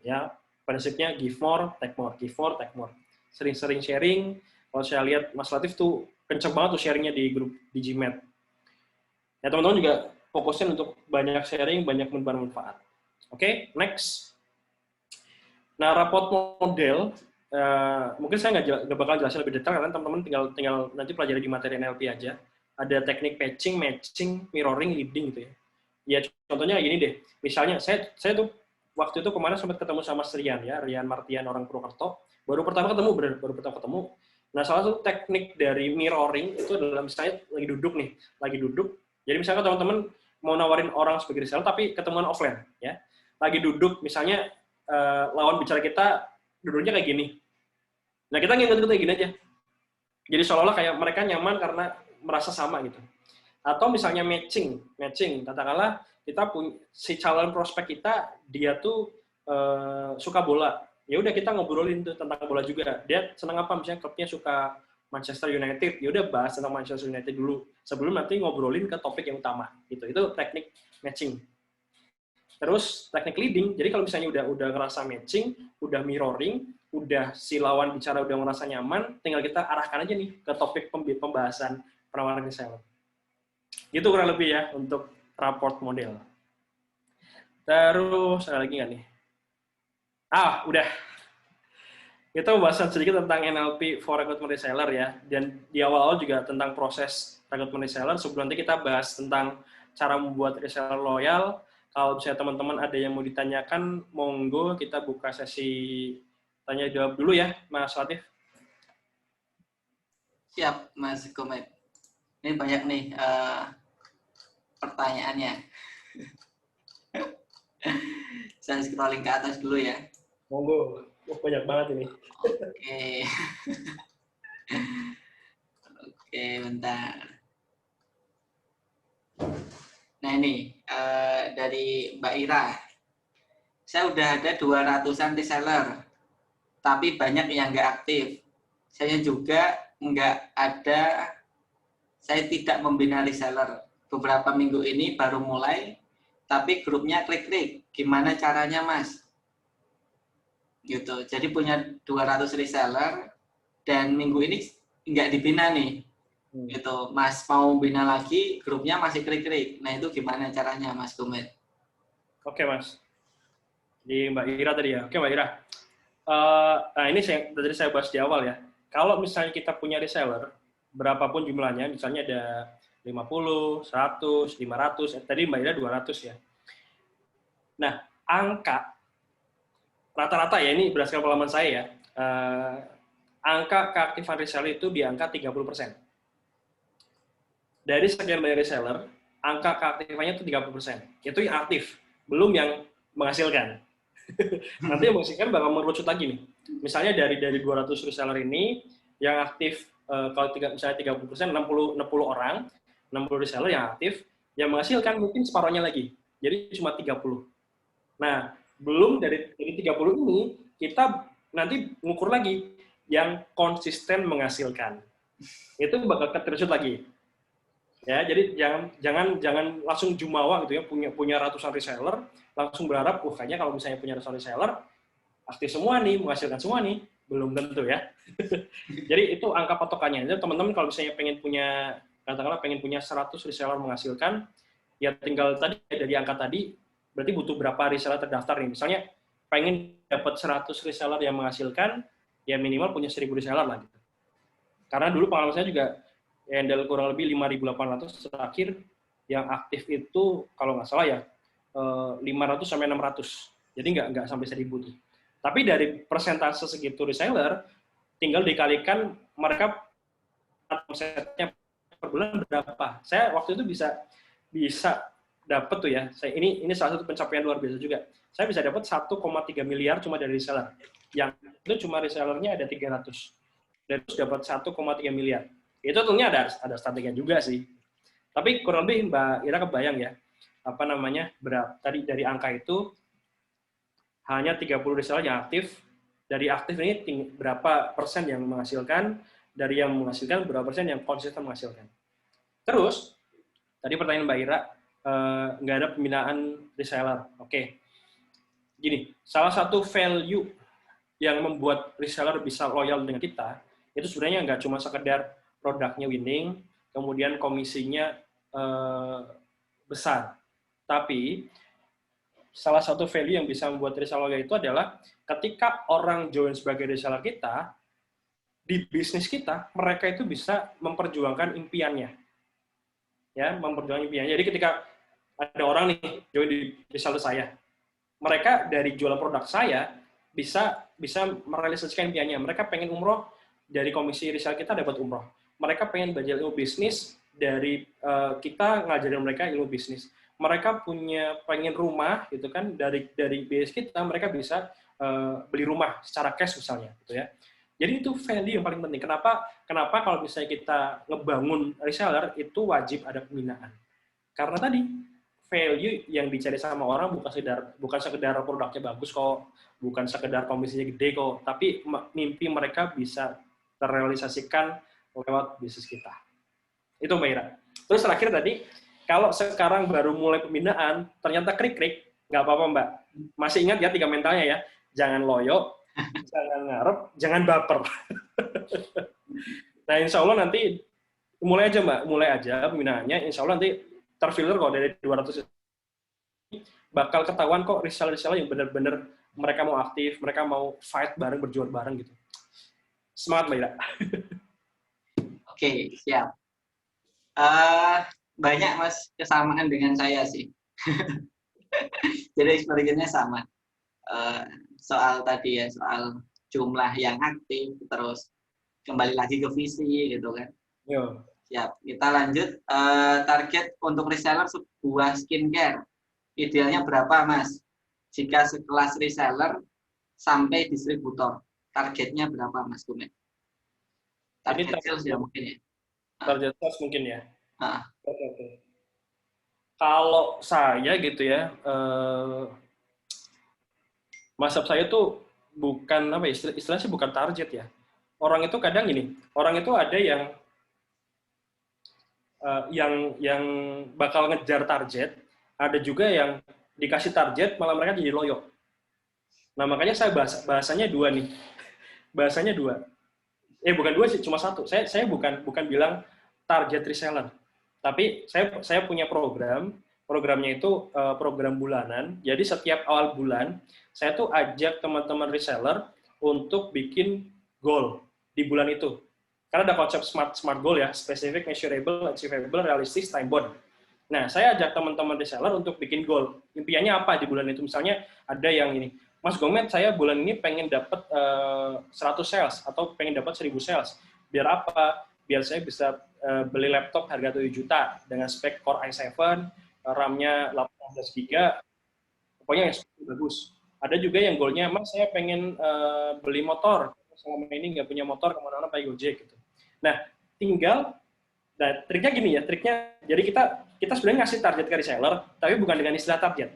ya prinsipnya give more, take more, give more, take more. Sering-sering sharing. Kalau saya lihat Mas Latif tuh kenceng banget tuh sharingnya di grup di GMAT. Ya teman-teman juga fokusin untuk banyak sharing, banyak menebar manfaat. Oke, next. Nah, raport model, mungkin saya nggak bakal jelasin lebih detail, karena teman-teman tinggal nanti pelajari di materi NLP aja. Ada teknik patching, matching, mirroring, leading gitu ya. Ya contohnya gini deh, misalnya saya tuh waktu itu kemarin sempat ketemu sama Rian Martian orang Purwokerto, baru pertama ketemu. Nah, salah satu teknik dari mirroring itu adalah misalnya lagi duduk, jadi misalnya teman-teman mau nawarin orang sebagai reseller tapi ketemuan offline, ya, lagi duduk, misalnya lawan bicara kita duduknya kayak gini, nah kita ngikut kayak gini aja, jadi seolah-olah kayak mereka nyaman karena merasa sama gitu. Atau misalnya matching, katakanlah kita punya si calon prospek kita, dia tuh suka bola, ya udah kita ngobrolin tuh tentang bola juga. Dia senang apa, misalnya klubnya suka Manchester United, ya udah bahas tentang Manchester United dulu sebelum nanti ngobrolin ke topik yang utama. Gitu. Itu teknik matching. Terus teknik leading, jadi kalau misalnya udah ngerasa matching, udah mirroring, udah si lawan bicara udah ngerasa nyaman, tinggal kita arahkan aja nih ke topik pembahasan penawaran reseller. Gitu kurang lebih ya untuk raport model. Terus ada lagi nggak nih? Udah. Kita pembahasan sedikit tentang NLP for recruitment reseller ya. Dan di awal-awal juga tentang proses recruitment reseller. Sebelum nanti kita bahas tentang cara membuat reseller loyal. Kalau misalnya teman-teman ada yang mau ditanyakan, monggo kita buka sesi tanya jawab dulu ya, Mas Latif. Siap, Mas Komet. Ini banyak nih pertanyaannya. Saya scrolling ke atas dulu ya. Monggo, banyak banget ini. Oke. Oke, bentar. Nah ini, dari Mbak Ira. Saya udah ada 200-an reseller, tapi banyak yang nggak aktif. Saya juga saya tidak membina reseller. Beberapa minggu ini baru mulai, tapi grupnya klik-klik. Gimana caranya, Mas? Gitu. Jadi punya 200 reseller, dan minggu ini nggak dibina nih. Gitu. Mas mau bina lagi, grupnya masih klik-klik. Nah, itu gimana caranya, Mas Gumet? Oke, Mas. Di Mbak Ira tadi ya. Oke, Mbak Ira. Nah, ini tadi saya bahas di awal ya. Kalau misalnya kita punya reseller, berapapun jumlahnya, misalnya ada 50, 100, 500, tadi Mbak Ira 200 ya. Nah, angka rata-rata ya, ini berdasarkan pengalaman saya ya, angka keaktifan reseller itu di angka 30%. Dari sekian banyak reseller, angka keaktifannya itu 30%. Itu yang aktif, belum yang menghasilkan. Nanti yang menghasilkan bakal merucut lagi nih. Misalnya dari 200 reseller ini, yang aktif, kalau misalnya 30%, 60 orang, 60 reseller yang aktif, yang menghasilkan mungkin separuhnya lagi. Jadi cuma 30. Nah, belum dari 30 ini, kita nanti ngukur lagi yang konsisten menghasilkan. Itu bakal terusut lagi. Ya, jadi jangan langsung jumawa gitu ya, punya ratusan reseller, langsung berharap, kayaknya kalau misalnya punya ratusan reseller, aktif semua nih, menghasilkan semua nih. Belum tentu ya. Jadi itu angka patokannya. Jadi teman-teman kalau misalnya pengen punya 100 reseller menghasilkan, ya tinggal tadi dari angka tadi, berarti butuh berapa reseller terdaftar nih. Misalnya pengen dapat 100 reseller yang menghasilkan, ya minimal punya 1000 reseller lah gitu. Karena dulu pengalaman saya juga handle kurang lebih 5.800 terakhir, yang aktif itu kalau nggak salah ya 500 sampai 600. Jadi nggak sampai 1000 tuh. Tapi dari persentase segitu reseller, tinggal dikalikan mereka omsetnya per bulan berapa. Saya waktu itu bisa dapat tuh ya. Ini salah satu pencapaian luar biasa juga. Saya bisa dapat 1,3 miliar cuma dari reseller. Yang itu cuma resellernya ada 300. Dan terus dapat 1,3 miliar. Itu tentunya ada strateginya juga sih. Tapi kurang lebih Mbak Ira kebayang ya, apa namanya, tadi dari angka itu hanya 30 reseller yang aktif. Dari aktif ini berapa persen yang menghasilkan, dari yang menghasilkan berapa persen yang konsisten menghasilkan. Terus, tadi pertanyaan Mbak Ira, nggak ada pembinaan reseller. Oke. Gini, salah satu value yang membuat reseller bisa loyal dengan kita, itu sebenarnya nggak cuma sekedar produknya winning, kemudian komisinya besar. Tapi, salah satu value yang bisa membuat reseller loyal itu adalah ketika orang join sebagai reseller kita, di bisnis kita, mereka itu bisa memperjuangkan impiannya. Ya, memperjuangkan impiannya. Jadi ketika ada orang nih join di reseller saya, mereka dari jualan produk saya bisa merealisasikan impiannya. Mereka pengen umroh, dari komisi reseller kita dapat umroh. Mereka pengen belajar ilmu bisnis, dari kita ngajarin mereka ilmu bisnis. Mereka pengen rumah gitu kan, dari bisnis kita mereka bisa beli rumah secara cash misalnya gitu ya. Jadi itu value yang paling penting. Kenapa kalau misalnya kita ngebangun reseller itu wajib ada pembinaan. Karena tadi value yang dicari sama orang bukan sekedar produknya bagus kok, bukan sekedar komisinya gede kok, tapi mimpi mereka bisa terrealisasikan lewat bisnis kita. Itu Mbak Ira. Terus terakhir tadi, kalau sekarang baru mulai pembinaan, ternyata krik-krik, nggak apa-apa Mbak. Masih ingat ya 3 mentalnya ya? Jangan loyo, jangan ngarep, jangan baper. Nah, insya Allah nanti mulai aja Mbak, mulai aja pembinaannya. Insya Allah nanti terfilter kok dari 200 bakal ketahuan kok reseller-reseller yang benar-benar mereka mau aktif, mereka mau fight bareng, berjuang bareng gitu. Semangat Mbak Ira. Oke, siap. Banyak Mas kesamaan dengan saya sih. Jadi experience-nya sama. Soal tadi ya, soal jumlah yang aktif, terus kembali lagi ke visi gitu kan. Yo. Siap, kita lanjut. Target untuk reseller sebuah skincare, idealnya berapa Mas? Jika sekelas reseller sampai distributor, targetnya berapa Mas Gumet? Target sales ya mungkin ya. Target sales mungkin ya. Oke. Kalau saya gitu ya, masab saya tuh bukan apa istilahnya bukan target ya. Orang itu kadang gini, orang itu ada yang bakal ngejar target, ada juga yang dikasih target malah mereka jadi loyo. Nah makanya saya bahasanya dua nih, bahasanya dua. Bukan dua sih, cuma satu. Saya bukan bilang target reseller, tapi saya punya programnya itu program bulanan. Jadi setiap awal bulan saya tuh ajak teman-teman reseller untuk bikin goal di bulan itu. Karena ada konsep smart goal ya, specific, measurable, achievable, realistic, time bound. Nah, saya ajak teman-teman reseller untuk bikin goal. Impiannya apa di bulan itu? Misalnya ada yang ini, Mas Gomet, saya bulan ini pengen dapat 100 sales atau pengen dapat 1000 sales. Biar apa? Biar saya bisa beli laptop harga 7 juta dengan spek Core i7, RAM-nya 18 GB, pokoknya yang bagus. Ada juga yang goalnya, Mas saya pengen beli motor, selama ini nggak punya motor, kemana-mana pakai Gojek gitu. Nah, triknya gini ya, jadi kita sebenarnya ngasih target ke reseller, tapi bukan dengan istilah target.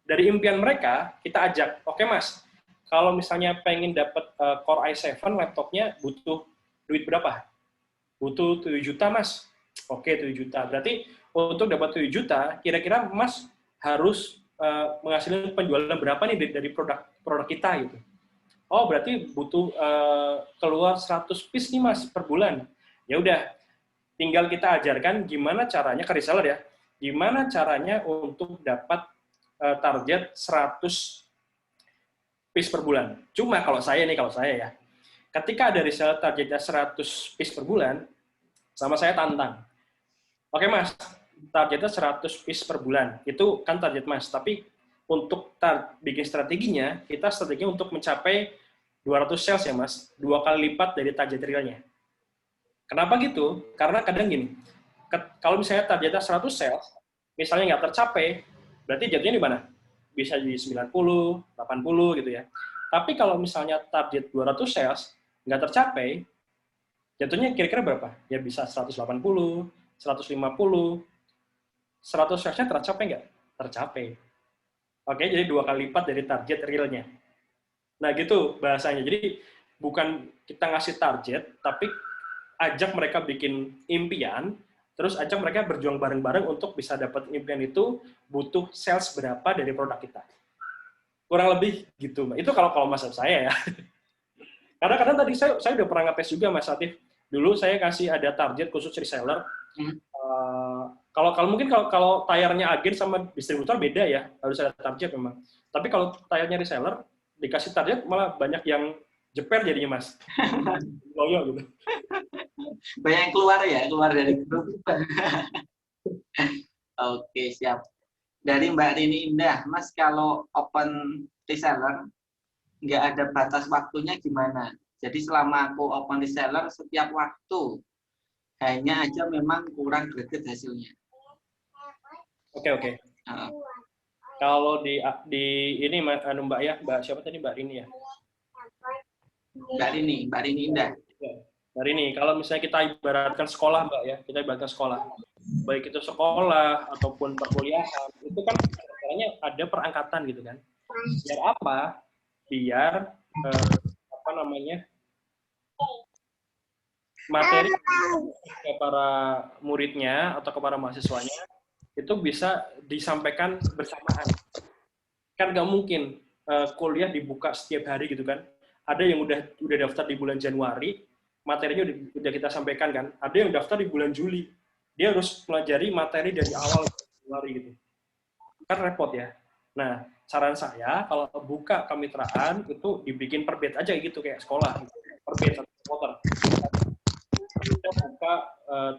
Dari impian mereka, kita ajak, oke Mas, kalau misalnya pengen dapat Core i7 laptopnya butuh duit berapa? Butuh 7 juta Mas. Oke, 7 juta. Berarti untuk dapat 7 juta, kira-kira Mas harus menghasilkan penjualan berapa nih dari produk kita gitu. Oh, berarti butuh keluar 100 piece nih Mas per bulan. Ya udah, tinggal kita ajarkan gimana caranya ke reseller ya. Gimana caranya untuk dapat target 100 piece per bulan. Cuma kalau saya ya, ketika ada reseller targetnya 100 piece per bulan, sama saya tantang. Oke Mas, targetnya 100 piece per bulan. Itu kan target Mas, tapi untuk bikin strateginya, kita strateginya untuk mencapai 200 sales ya Mas, 2 kali lipat dari target realnya. Kenapa gitu? Karena kadang gini, kalau misalnya targetnya 100 sales, misalnya nggak tercapai, berarti jatuhnya di mana? Bisa di 90, 80 gitu ya. Tapi kalau misalnya target 200 sales nggak tercapai, Jatuhnya kira-kira berapa? Ya bisa 180, 150, 100 tercapai nggak? Tercapai. Oke, jadi 2 kali lipat dari target realnya. Nah, gitu bahasanya. Jadi, bukan kita ngasih target, tapi ajak mereka bikin impian, terus ajak mereka berjuang bareng-bareng untuk bisa dapat impian itu, butuh sales berapa dari produk kita. Kurang lebih gitu, Mbak. Itu kalau maksud saya ya. Karena kadang tadi saya udah pernah ngetes juga, Mas Latif. Dulu saya kasih ada target khusus reseller. Kalau mungkin kalau tayarnya agen sama distributor beda ya, harus ada target memang. Tapi kalau tayarnya reseller dikasih target malah banyak yang jeper jadinya, Mas. Loyo gitu. Banyak yang keluar dari grup. Oke, siap. Dari Mbak Rini Indah, Mas, kalau open reseller nggak ada batas waktunya gimana? Jadi selama aku open reseller setiap waktu, hanya aja memang kurang greget hasilnya. Oke. Kalau di ini Mbak ya, Mbak siapa tadi, Mbak Rini ya? Mbak Rini Indah. Mbak Rini, kalau misalnya kita ibaratkan sekolah, Mbak ya, kita ibaratkan sekolah, baik itu sekolah ataupun perkuliahan, itu kan caranya ada perangkatan gitu kan. Biar apa? Biar materi ke para muridnya atau ke para mahasiswanya itu bisa disampaikan bersamaan. Kan nggak mungkin kuliah dibuka setiap hari gitu kan. Ada yang udah daftar di bulan Januari, materinya udah kita sampaikan kan. Ada yang daftar di bulan Juli, dia harus pelajari materi dari awal Januari gitu. Kan repot ya. Nah, saran saya kalau buka kemitraan itu dibikin per batch aja gitu kayak sekolah, per batch atau quarter. Kita buka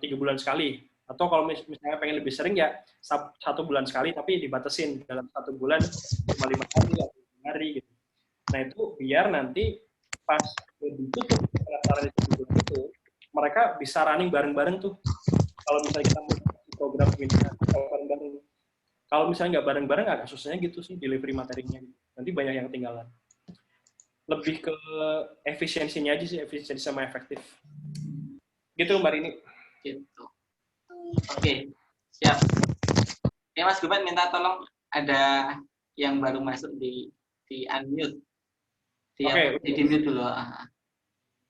3 bulan sekali. Atau kalau misalnya pengen lebih sering ya 1 bulan sekali, tapi dibatasin dalam 1 bulan cuma 5 hari atau 5 hari gitu. Nah itu biar nanti pas ditutup pendaftaran itu, mereka bisa running bareng-bareng tuh. Kalau misalnya kita mau program ini bareng-bareng. Kalau misalnya nggak bareng-bareng agak susahnya gitu sih delivery materinya. Nanti banyak yang ketinggalan. Lebih ke efisiensinya aja sih, efisiensi sama efektif. Gitu Mbak Rini. Gitu. Oke, siap. Ya Mas Guban minta tolong ada yang baru masuk di unmute. Di mute dulu.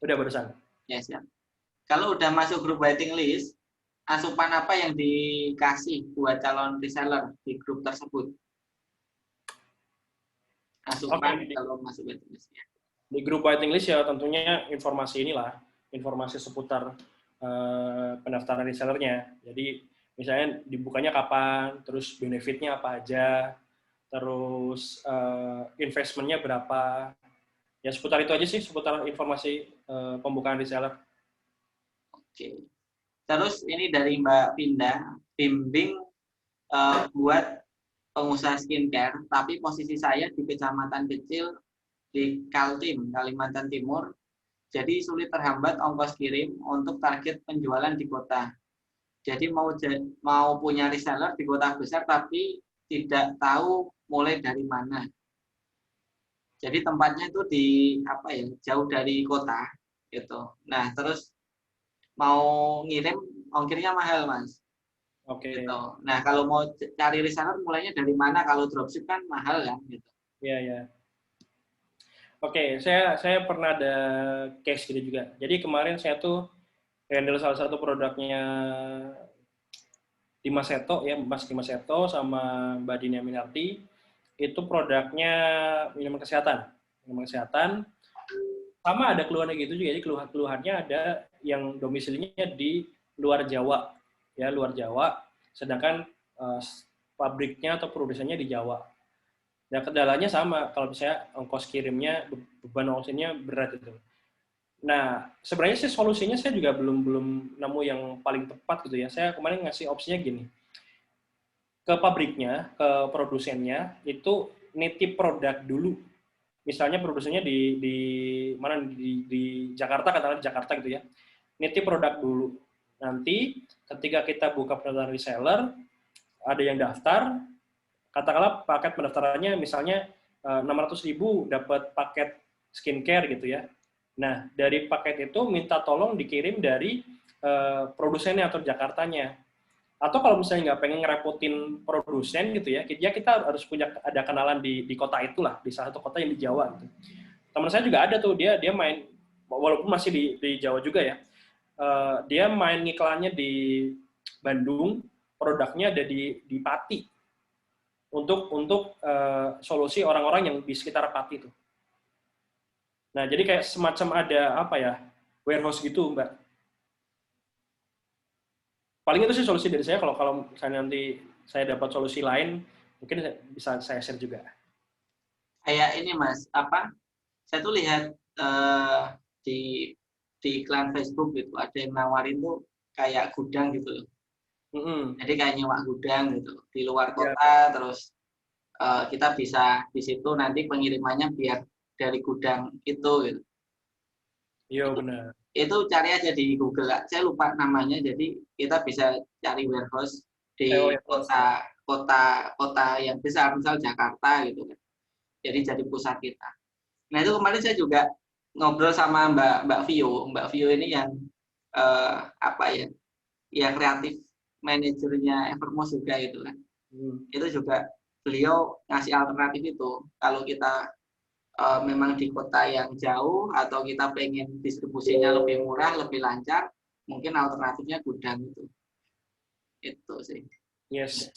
Udah barusan. Ya siap. Kalau udah masuk grup waiting list, asupan apa yang dikasih buat calon reseller di grup tersebut? Asupan kalau masuk waiting list ya. Di grup waiting list ya tentunya informasi inilah, informasi seputar pendaftaran resellernya. Jadi misalnya dibukanya kapan, terus benefitnya apa aja, terus investmentnya berapa. Ya seputar itu aja sih, seputar informasi pembukaan reseller. Oke. Terus ini dari Mbak Pinda, bimbing buat pengusaha skincare, tapi posisi saya di kecamatan kecil di Kaltim, Kalimantan Timur. Jadi sulit terhambat ongkos kirim untuk target penjualan di kota. Jadi mau punya reseller di kota besar, tapi tidak tahu mulai dari mana. Jadi tempatnya itu di jauh dari kota gitu. Nah terus mau ngirim ongkirnya mahal Mas. Oke. Gitu. Nah kalau mau cari reseller mulainya dari mana? Kalau dropship kan mahal kan gitu. Iya. Oke, saya pernah ada case gitu juga. Jadi kemarin saya tuh handle salah satu produknya Dimas Seto ya, Mas Dimas Seto sama Mbak Dina Minarti. Itu produknya minuman kesehatan. Sama ada keluhannya gitu juga. Jadi keluhannya ada yang domisilinya di luar Jawa. Ya, luar Jawa. Sedangkan pabriknya atau produsennya di Jawa. Ya kendalanya sama, kalau misalnya ongkos kirimnya, beban ongkosnya berat itu. Nah, sebenarnya sih solusinya saya juga belum nemu yang paling tepat gitu ya. Saya kemarin ngasih opsinya gini. Ke pabriknya, ke produsennya, itu nitip produk dulu. Misalnya produsennya di Jakarta, katakanlah di Jakarta gitu ya. Nitip produk dulu. Nanti ketika kita buka pendaftaran reseller, ada yang daftar, katakanlah paket pendaftarannya misalnya 600.000 dapat paket skincare gitu ya. Nah, dari paket itu minta tolong dikirim dari produsennya atau Jakartanya. Atau kalau misalnya nggak pengen ngerepotin produsen gitu ya, kita harus punya ada kenalan di kota itulah, di salah satu kota yang di Jawa gitu. Teman saya juga ada tuh, dia main, walaupun masih di Jawa juga ya, dia main ngiklannya di Bandung, produknya ada di Pati untuk solusi orang-orang yang di sekitar Pati itu. Nah, jadi kayak semacam ada apa ya, warehouse gitu, Mbak. Paling itu sih solusi dari saya. Kalau misalnya nanti saya dapat solusi lain, mungkin bisa saya share juga. Kayak ini Mas, saya tuh lihat di iklan Facebook gitu, ada yang nawarin tuh kayak gudang gitu loh. Jadi kayak nyewa gudang gitu di luar kota, terus kita bisa di situ nanti pengirimannya biar dari gudang itu gitu. Iya benar. Itu kari aja di Google, saya lupa namanya, jadi kita bisa cari warehouse di kota yang besar, misal Jakarta gitu kan. Jadi pusat kita. Nah itu kemarin saya juga ngobrol sama Mbak Vio ini yang yang kreatif manajernya Evermost juga itu kan. Itu juga beliau ngasih alternatif itu, kalau kita memang di kota yang jauh atau kita pengen distribusinya lebih murah, lebih lancar, mungkin alternatifnya gudang itu. Itu sih. Yes.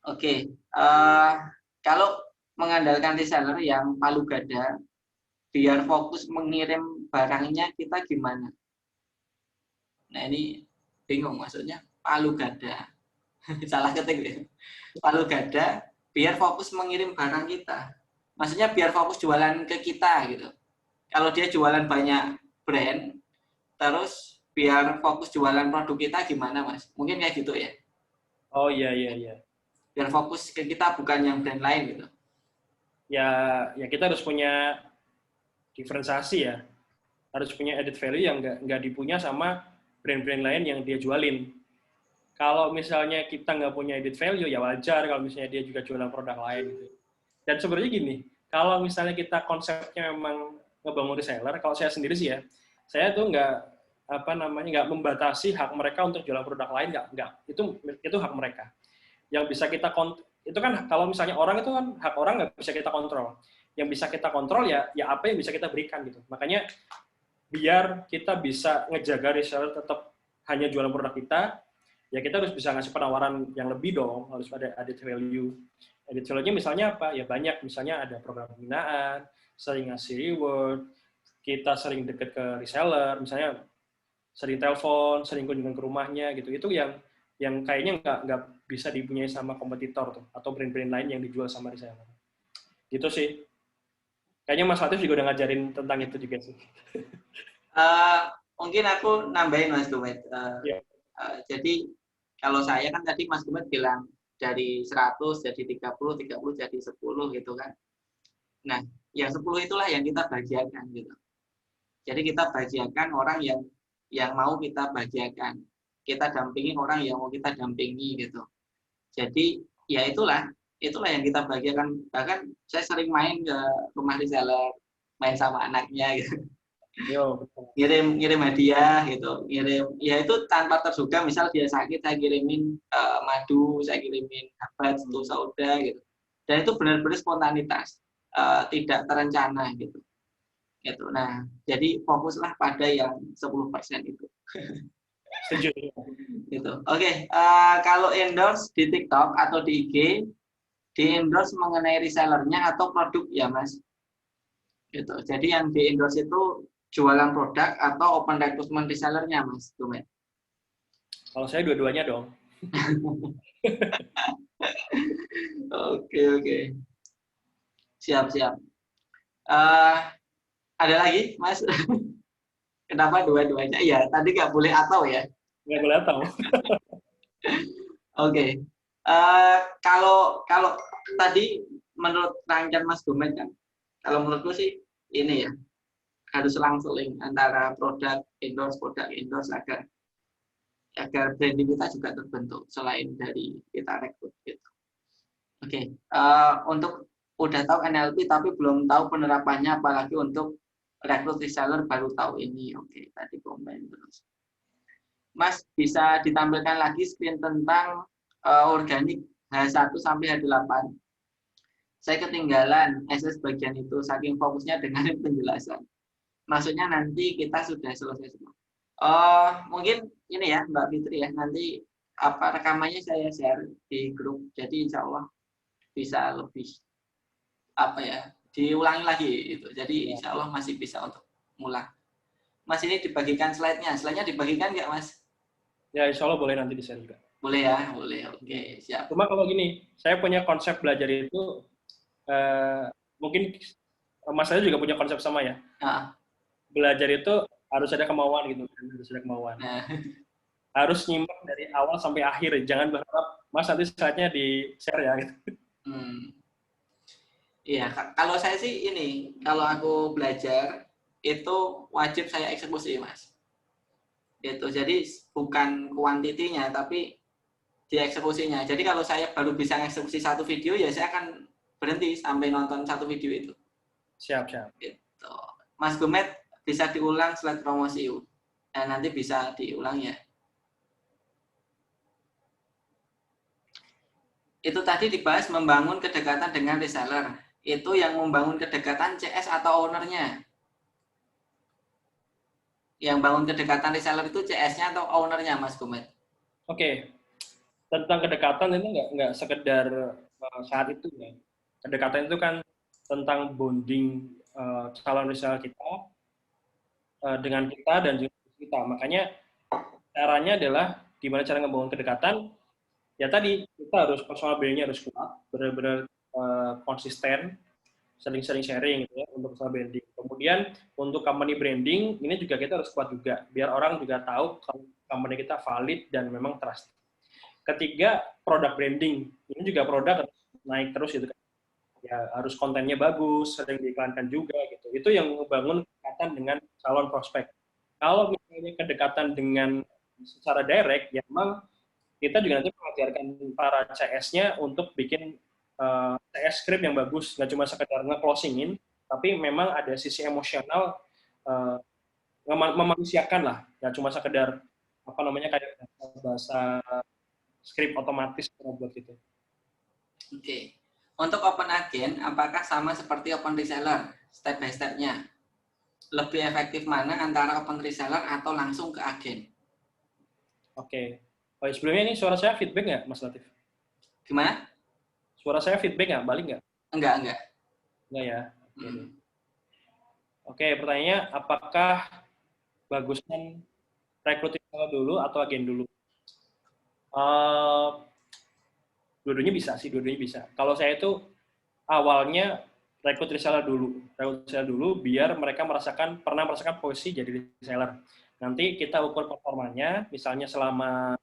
Oke. Kalau mengandalkan reseller yang palu gada, biar fokus mengirim barangnya, kita gimana? Nah ini bingung maksudnya, palu gada. Salah ketik ya. Palu gada, biar fokus mengirim barang kita. Maksudnya biar fokus jualan ke kita gitu. Kalau dia jualan banyak brand, terus biar fokus jualan produk kita gimana Mas? Mungkin kayak gitu ya? Oh iya. Biar fokus ke kita bukan yang brand lain gitu. Ya kita harus punya diferensiasi ya. Harus punya added value yang nggak dipunya sama brand-brand lain yang dia jualin. Kalau misalnya kita nggak punya added value, ya wajar kalau misalnya dia juga jualan produk lain gitu. Dan sebenarnya gini, kalau misalnya kita konsepnya memang ngebangun reseller, kalau saya sendiri sih ya, saya tuh nggak membatasi hak mereka untuk jualan produk lain, nggak. Itu hak mereka. Yang bisa kita itu kan kalau misalnya orang itu kan hak orang nggak bisa kita kontrol. Yang bisa kita kontrol ya apa yang bisa kita berikan gitu. Makanya biar kita bisa ngejaga reseller tetap hanya jualan produk kita, ya kita harus bisa ngasih penawaran yang lebih dong, harus ada added value. Added value-nya misalnya apa? Ya banyak, misalnya ada program pembinaan, sering ngasih reward, kita sering deket ke reseller, misalnya sering telepon, sering kunjungan ke rumahnya gitu. Itu yang kayaknya nggak bisa dipunyai sama kompetitor tuh, atau brand-brand lain yang dijual sama reseller. Gitu sih. Kayaknya Mas Latif juga udah ngajarin tentang itu juga sih. Mungkin aku nambahin Mas Gumet. Jadi kalau saya kan tadi Mas Gumet bilang dari 100 jadi 30 jadi 10 gitu kan. Nah, yang 10 itulah yang kita bahagiakan gitu. Jadi kita bahagiakan orang yang mau kita bahagiakan. Kita dampingi orang yang mau kita dampingi gitu. Jadi ya itulah yang kita bahagiakan. Bahkan saya sering main ke rumah reseller, main sama anaknya gitu. Ngirim hadiah gitu, ya itu tanpa terduga, misal dia sakit saya kirimin madu, saya kirimin obat untuk sauda gitu, dan itu benar-benar spontanitas, tidak terencana gitu. Nah jadi fokuslah pada yang 10% itu. Setuju. Gitu. Oke. Kalau endorse di TikTok atau di IG, di endorse mengenai resellernya atau produk ya Mas gitu. Jadi yang di endorse itu jualan produk atau open recruitment resellernya Mas Gumet? Kalau saya dua-duanya dong. Oke. Siap. Ada lagi Mas? Kenapa dua-duanya? Ya tadi nggak boleh atau ya? Nggak boleh atau. Oke. Kalau tadi menurut rangkaian Mas Gumet kan, kalau menurutku sih ini ya, harus selang-seling antara produk endorse agar branding kita juga terbentuk selain dari kita rekrut gitu. Oke. Untuk udah tahu NLP tapi belum tahu penerapannya, apalagi untuk rekrut reseller baru tahu ini. Oke, tadi komen terus. Mas bisa ditampilkan lagi screen tentang organik H1 sampai H8. Saya ketinggalan SS bagian itu saking fokusnya dengan penjelasan. Maksudnya nanti kita sudah selesai semua. Mungkin ini ya Mbak Fitri ya, nanti rekamannya saya share di grup. Jadi insya Allah bisa lebih diulangi lagi itu. Jadi insya Allah masih bisa untuk ngulang. Mas ini dibagikan slide-nya. Slide-nya dibagikan nggak Mas? Ya insya Allah boleh nanti di-share juga. Boleh ya, boleh. Oke, siap. Cuma kalau gini, saya punya konsep belajar itu, mungkin Mas saya juga punya konsep sama ya. Belajar itu harus ada kemauan gitu, harus ada kemauan. Harus nyimak dari awal sampai akhir, jangan berharap Mas nanti slide-nya di-share ya. Gitu. Iya, kalau saya sih ini, kalau aku belajar itu wajib saya eksekusi Mas. Itu jadi bukan kuantitinya, tapi dieksekusinya. Jadi kalau saya baru bisa eksekusi satu video, ya saya akan berhenti sampai nonton satu video itu. Siap. Gitu. Mas Gumet bisa diulang slide promosi. Nanti bisa diulang ya. Itu tadi dibahas membangun kedekatan dengan reseller. Itu yang membangun kedekatan CS atau ownernya. Yang bangun kedekatan reseller itu CS-nya atau ownernya, Mas Gumet? Oke. Tentang kedekatan itu nggak sekedar saat itu ya. Kedekatan itu kan tentang bonding calon reseller kita dengan kita dan juga kita. Makanya caranya adalah gimana cara ngebangun kedekatan. Ya tadi kita harus personal branding-nya harus kuat, benar-benar konsisten, sering-sering sharing gitu ya untuk personal branding. Kemudian untuk company branding ini juga kita harus kuat juga, biar orang juga tahu kalau company kita valid dan memang trust. Ketiga, produk branding. Ini juga produk harus naik terus gitu kan. Ya harus kontennya bagus, sering diiklankan juga gitu. Itu yang membangun kedekatan dengan calon prospek. Kalau misalnya kedekatan dengan secara direct, ya memang kita juga nanti mengajarkan para CS-nya untuk bikin CS script yang bagus, nggak cuma sekedar nge-closingin, tapi memang ada sisi emosional, memanusiakan lah, nggak cuma sekedar kayak bahasa script otomatis buat gitu. Oke. Untuk open agent, apakah sama seperti open reseller? Step by step-nya. Lebih efektif mana antara open reseller atau langsung ke agen? Oke. Oh, sebelumnya ini suara saya feedback nggak, Mas Latif? Gimana? Suara saya feedback nggak? Balik nggak? Enggak. Enggak ya? Oke, pertanyaannya, apakah bagusnya rekrut reseller dulu atau agen dulu? Dua-duanya bisa sih, dua-duanya bisa. Kalau saya itu awalnya rekrut reseller dulu biar mereka pernah merasakan posisi jadi reseller. Nanti kita ukur performanya, misalnya selama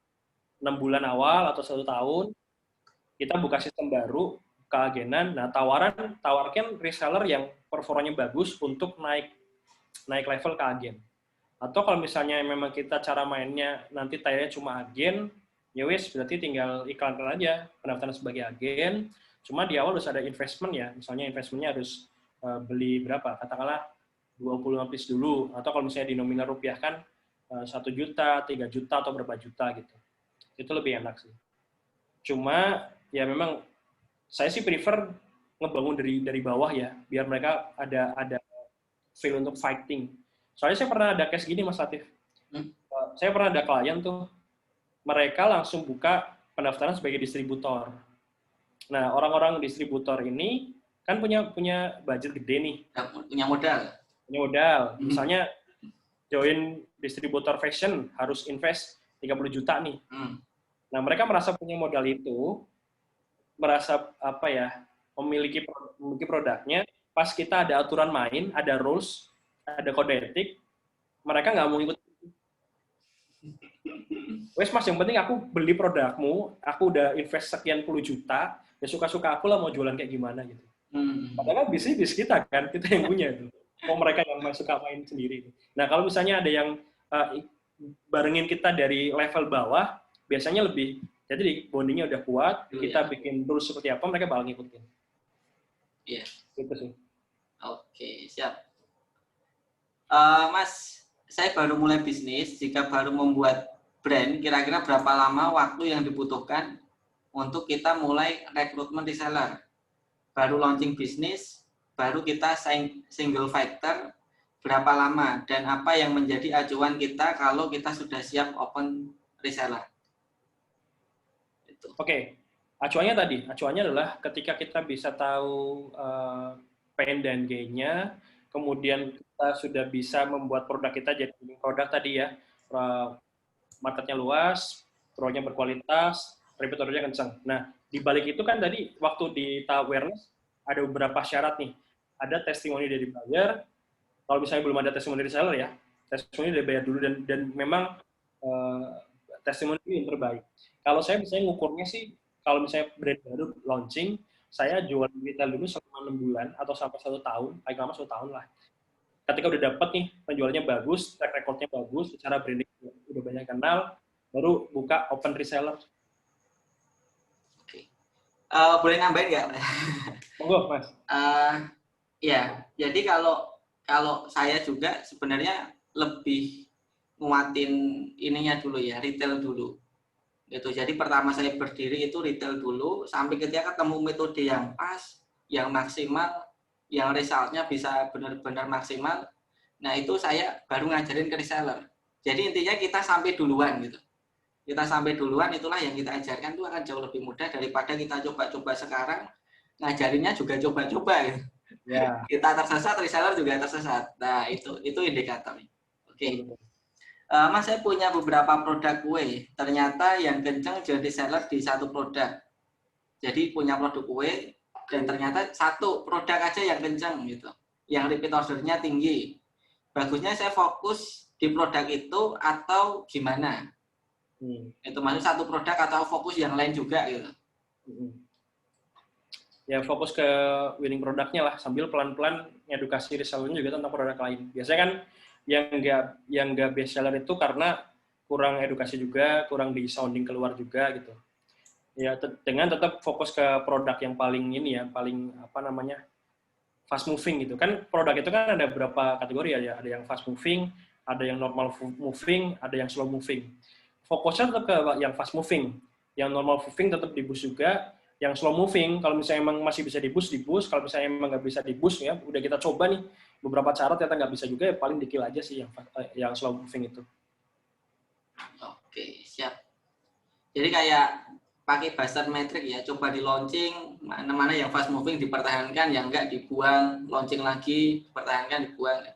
6 bulan awal atau 1 tahun, kita buka sistem baru, keagenan. Nah, tawarkan reseller yang performanya bagus untuk naik level ke agen. Atau kalau misalnya memang kita cara mainnya nanti tayarnya cuma agen, ya wis berarti tinggal iklankan aja pendaftaran sebagai agen. Cuma di awal harus ada investment ya, misalnya investmentnya harus beli berapa, katakanlah 25 piece dulu, atau kalau misalnya di nominal rupiah kan 1 juta, 3 juta, atau berapa juta gitu. Itu lebih enak sih. Cuma ya memang saya sih prefer ngebangun dari bawah ya, biar mereka ada feel untuk fighting. Soalnya saya pernah ada case gini Mas Latif. Saya pernah ada klien tuh, mereka langsung buka pendaftaran sebagai distributor. Nah, orang-orang distributor ini kan punya budget gede nih. Punya modal. Misalnya join distributor fashion harus invest 30 juta nih. Nah, mereka merasa punya modal itu, merasa memiliki produknya, pas kita ada aturan main, ada rules, ada kode etik, mereka nggak mau ikut. Wes Mas, yang penting aku beli produkmu, aku udah invest sekian puluh juta, ya suka-suka aku lah mau jualan kayak gimana gitu. Padahal bisnis kita kan, kita yang punya itu. Oh, mereka yang suka main sendiri. Nah, kalau misalnya ada yang barengin kita dari level bawah, biasanya lebih, jadi bondingnya udah kuat, kita bikin rules seperti apa, mereka bakal ngikutin. Iya. Gitu sih. Oke, siap. Mas, saya baru mulai bisnis. Jika baru membuat brand, kira-kira berapa lama waktu yang dibutuhkan untuk kita mulai rekrutmen reseller? Baru launching bisnis, baru kita single factor, berapa lama? Dan apa yang menjadi acuan kita kalau kita sudah siap open reseller? Oke, acuannya adalah ketika kita bisa tahu P dan G-nya, kemudian kita sudah bisa membuat produk kita jadi produk tadi ya, marketnya luas, produknya berkualitas, repeat ordernya kencang. Nah, di balik itu kan tadi waktu di tahap awareness ada beberapa syarat nih. Ada testimoni dari buyer, kalau misalnya belum ada testimoni dari seller ya, testimoni dari buyer dulu dan memang testimoni yang terbaik. Kalau saya misalnya ngukurnya sih, kalau misalnya brand baru launching, saya jual retail dulu selama 6 bulan atau sampai 1 tahun, paling lama 1 tahun lah. Ketika udah dapet nih, penjualannya bagus, track record-nya bagus, secara branding udah banyak kenal, baru buka open reseller. Oke. Boleh nambahin nggak? Monggo, Mas. Ya, jadi kalau saya juga sebenarnya lebih nguatin ininya dulu ya, retail dulu. Gitu. Jadi pertama saya berdiri itu retail dulu, sampai ketika ketemu metode yang pas, yang maksimal, yang resultnya bisa benar-benar maksimal. Nah itu saya baru ngajarin ke reseller. Jadi intinya kita sampai duluan gitu. Kita sampai duluan, itulah yang kita ajarkan itu akan jauh lebih mudah daripada kita coba-coba sekarang, ngajarinnya juga coba-coba gitu. Ya. Kita tersesat, reseller juga tersesat. Nah itu indikatornya. Oke. Mas, saya punya beberapa produk kue. Ternyata yang kenceng jadi seller di satu produk. Jadi punya produk kue dan ternyata satu produk aja yang kenceng gitu. Yang repeat ordernya tinggi. Bagusnya saya fokus di produk itu atau gimana? Itu maksud satu produk atau fokus yang lain juga gitu. Ya fokus ke winning produknya lah sambil pelan-pelan edukasi resellernya juga tentang produk lain. Biasanya kan yang nggak best seller itu karena kurang edukasi juga, kurang di sounding keluar juga gitu. Ya dengan tetap fokus ke produk yang paling ini ya, paling apa namanya fast moving gitu. Kan produk itu kan ada beberapa kategori ya, ada yang fast moving, ada yang normal moving, ada yang slow moving. Fokusnya tetap ke yang fast moving, yang normal moving tetap di boost juga. Yang slow moving, kalau misalnya emang masih bisa di boost, kalau misalnya emang nggak bisa di boost ya, udah kita coba nih beberapa cara ternyata nggak bisa juga, ya paling di-kill aja sih yang slow moving itu. Oke, siap. Jadi kayak pakai buzzer metric ya, coba di launching, mana-mana yang fast moving dipertahankan, yang nggak dibuang, launching lagi, dipertahankan, dibuang.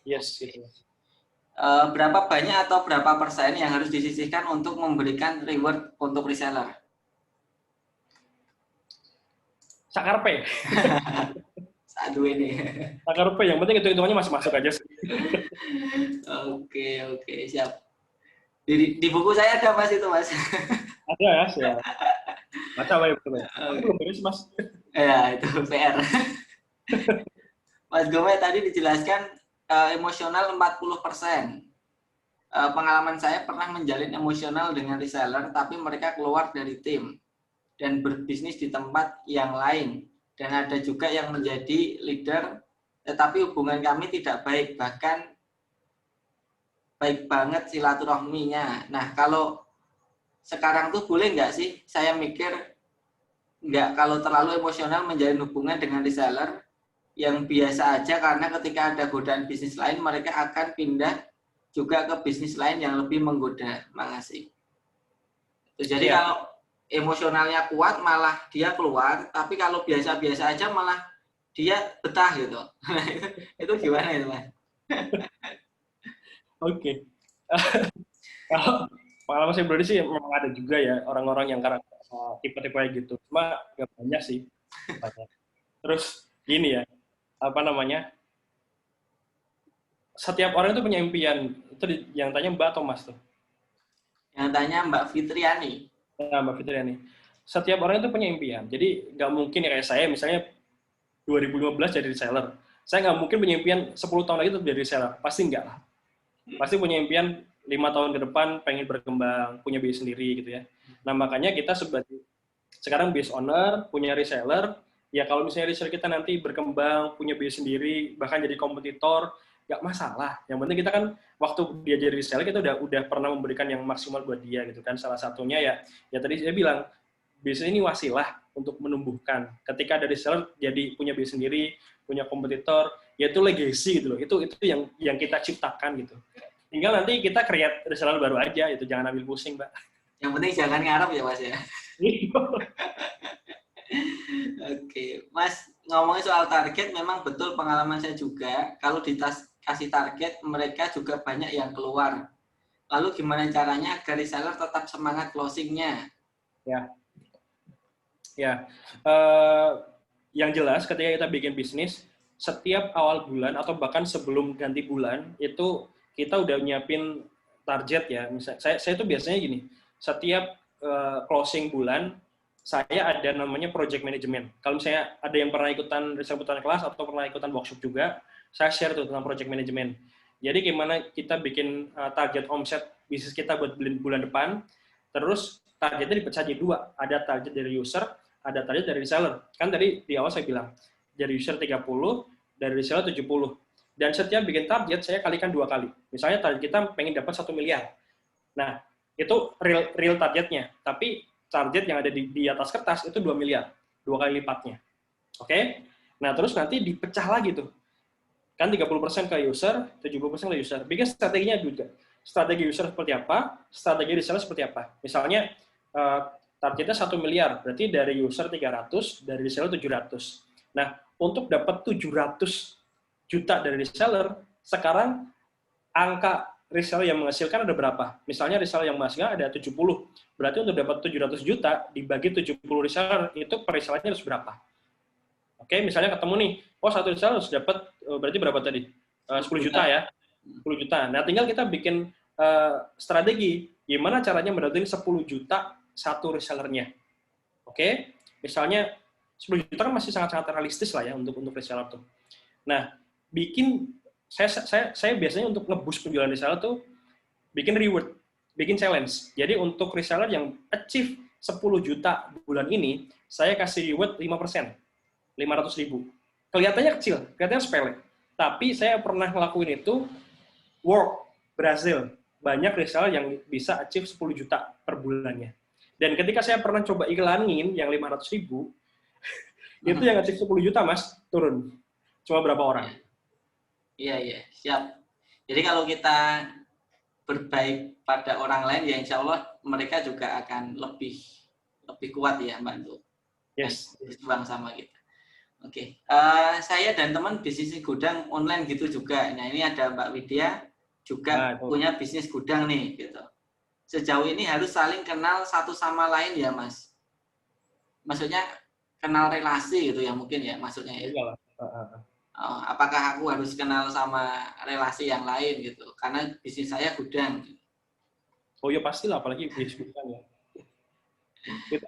Yes, gitu. Berapa banyak atau berapa persen yang harus disisihkan untuk memberikan reward untuk reseller? Sakarpe. Satu ini. Sakarpe, yang penting hitung-hitungannya masih masuk aja sih. Oke, siap. Di buku saya ada Mas itu, Mas. Ada ya, siap. Baca apa ya, betul ya? Belum beres, Mas. Ya, itu PR. Mas Gome tadi dijelaskan emosional 40%. Pengalaman saya pernah menjalin emosional dengan reseller, tapi mereka keluar dari tim dan berbisnis di tempat yang lain. Dan ada juga yang menjadi leader, tetapi hubungan kami tidak baik, bahkan baik banget silaturahminya. Nah, kalau sekarang tuh boleh nggak sih? Saya mikir nggak, kalau terlalu emosional menjalin hubungan dengan reseller yang biasa aja, karena ketika ada godaan bisnis lain, mereka akan pindah juga ke bisnis lain yang lebih menggoda. Makasih. Jadi kalau emosionalnya kuat malah dia keluar, tapi kalau biasa-biasa aja malah dia betah gitu. Itu gimana itu, Mas? Oke. Kalau pengalaman saya pribadi sih memang ada juga ya orang-orang yang karakter tipe-tipe kayak gitu. Cuma nggak banyak sih. Banyak. Terus gini ya, apa namanya? Setiap orang itu punya impian. Itu yang tanya Mbak atau Mas tuh? Yang tanya Mbak Fitriani. Nah, Mbak Fitriani. Setiap orang itu punya impian. Jadi nggak mungkin ya kayak saya misalnya 2015 jadi reseller. Saya nggak mungkin punya impian 10 tahun lagi tetap jadi reseller. Pasti nggak lah. Pasti punya impian 5 tahun ke depan pengen berkembang, punya bisnis sendiri gitu ya. Nah, makanya kita sebagai sekarang business owner, punya reseller, ya kalau misalnya reseller kita nanti berkembang, punya bisnis sendiri, bahkan jadi kompetitor, nggak masalah. Yang penting kita kan waktu dia jadi reseller kita udah pernah memberikan yang maksimal buat dia gitu kan. Salah satunya ya tadi saya bilang bisnis ini wasilah untuk menumbuhkan. Ketika ada reseller jadi punya bisnis sendiri, punya kompetitor, yaitu legacy gitu loh. Itu yang kita ciptakan gitu. Tinggal nanti kita create reseller baru aja, itu jangan ambil pusing, Mbak. Yang penting jangan ngarep ya Mas ya. Oke, Mas ngomongin soal target, memang betul pengalaman saya juga. Kalau kasih target, mereka juga banyak yang keluar. Lalu gimana caranya agar reseller tetap semangat closingnya? Ya, yang jelas ketika kita bikin bisnis, setiap awal bulan atau bahkan sebelum ganti bulan itu kita udah nyiapin target ya. Misal, saya itu biasanya gini, setiap closing bulan saya ada namanya project management. Kalau misalnya ada yang pernah ikutan reseller kelas atau pernah ikutan workshop juga, saya share tuh tentang project management. Jadi gimana kita bikin target omset bisnis kita buat bulan depan, terus targetnya dipecah jadi dua. Ada target dari user, ada target dari reseller. Kan tadi di awal saya bilang, dari user 30, dari reseller 70. Dan setiap bikin target, saya kalikan 2 kali. Misalnya target kita pengen dapat 1 miliar. Nah, itu real targetnya. Tapi target yang ada di atas kertas itu 2 miliar. 2 kali lipatnya. Oke? Nah, terus nanti dipecah lagi tuh. Kan 30% ke user, 70% ke user. Bikin strateginya juga. Strategi user seperti apa, strategi reseller seperti apa. Misalnya, targetnya 1 miliar, berarti dari user 300, dari reseller 700. Nah, untuk dapat 700 juta dari reseller, sekarang angka reseller yang menghasilkan ada berapa? Misalnya reseller yang menghasilkan ada 70. Berarti untuk dapat 700 juta, dibagi 70 reseller, itu per resellernya harus berapa? Oke, misalnya ketemu nih, satu reseller harus dapat, berarti berapa tadi? 10 juta ya? 10 juta. Nah, tinggal kita bikin strategi, gimana caranya mendapatin 10 juta satu resellernya. Oke? Misalnya, 10 juta kan masih sangat-sangat realistis lah ya untuk reseller tuh. Nah, saya biasanya untuk nge-boost penjualan reseller tuh bikin reward, bikin challenge. Jadi untuk reseller yang achieve 10 juta bulan ini, saya kasih reward 5%, 500.000. Kelihatannya kecil, kelihatannya sepele. Tapi saya pernah ngelakuin itu, berhasil. Banyak reseller yang bisa achieve 10 juta per bulannya. Dan ketika saya pernah coba iklanin yang 500.000, itu yang achieve 10 juta, Mas, turun. Cuma berapa orang? Iya, siap. Jadi kalau kita berbaik pada orang lain, ya insya Allah mereka juga akan lebih kuat ya, bantu. Yes. Berjuang sama kita. Oke. Saya dan teman bisnis gudang online gitu juga. Nah, ini ada Mbak Widya juga punya bisnis gudang nih, gitu. Sejauh ini harus saling kenal satu sama lain ya, Mas? Maksudnya kenal relasi gitu ya mungkin ya, maksudnya ya? Iya. Apakah aku harus kenal sama relasi yang lain gitu? Karena bisnis saya gudang. Oh ya pastilah, apalagi bisnis gudang ya. Itu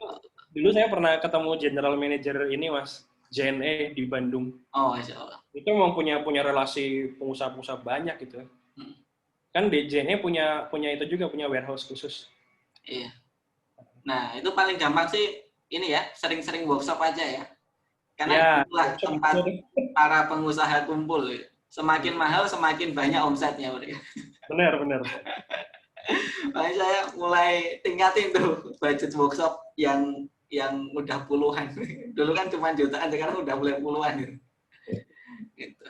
dulu saya pernah ketemu general manager ini, Mas, JNE di Bandung. Oh, Masya Allah. Itu memang punya relasi pengusaha-pengusaha banyak gitu. Kan di JNE punya itu juga, punya warehouse khusus. Iya. Nah, itu paling gampang sih ini ya, sering-sering workshop aja ya. Karena itulah tempat para pengusaha kumpul. Semakin mahal, semakin banyak omsetnya. Benar. Makanya saya mulai tingkatin tuh budget workshop yang udah puluhan. Dulu kan cuma jutaan, sekarang udah mulai puluhan. Gitu.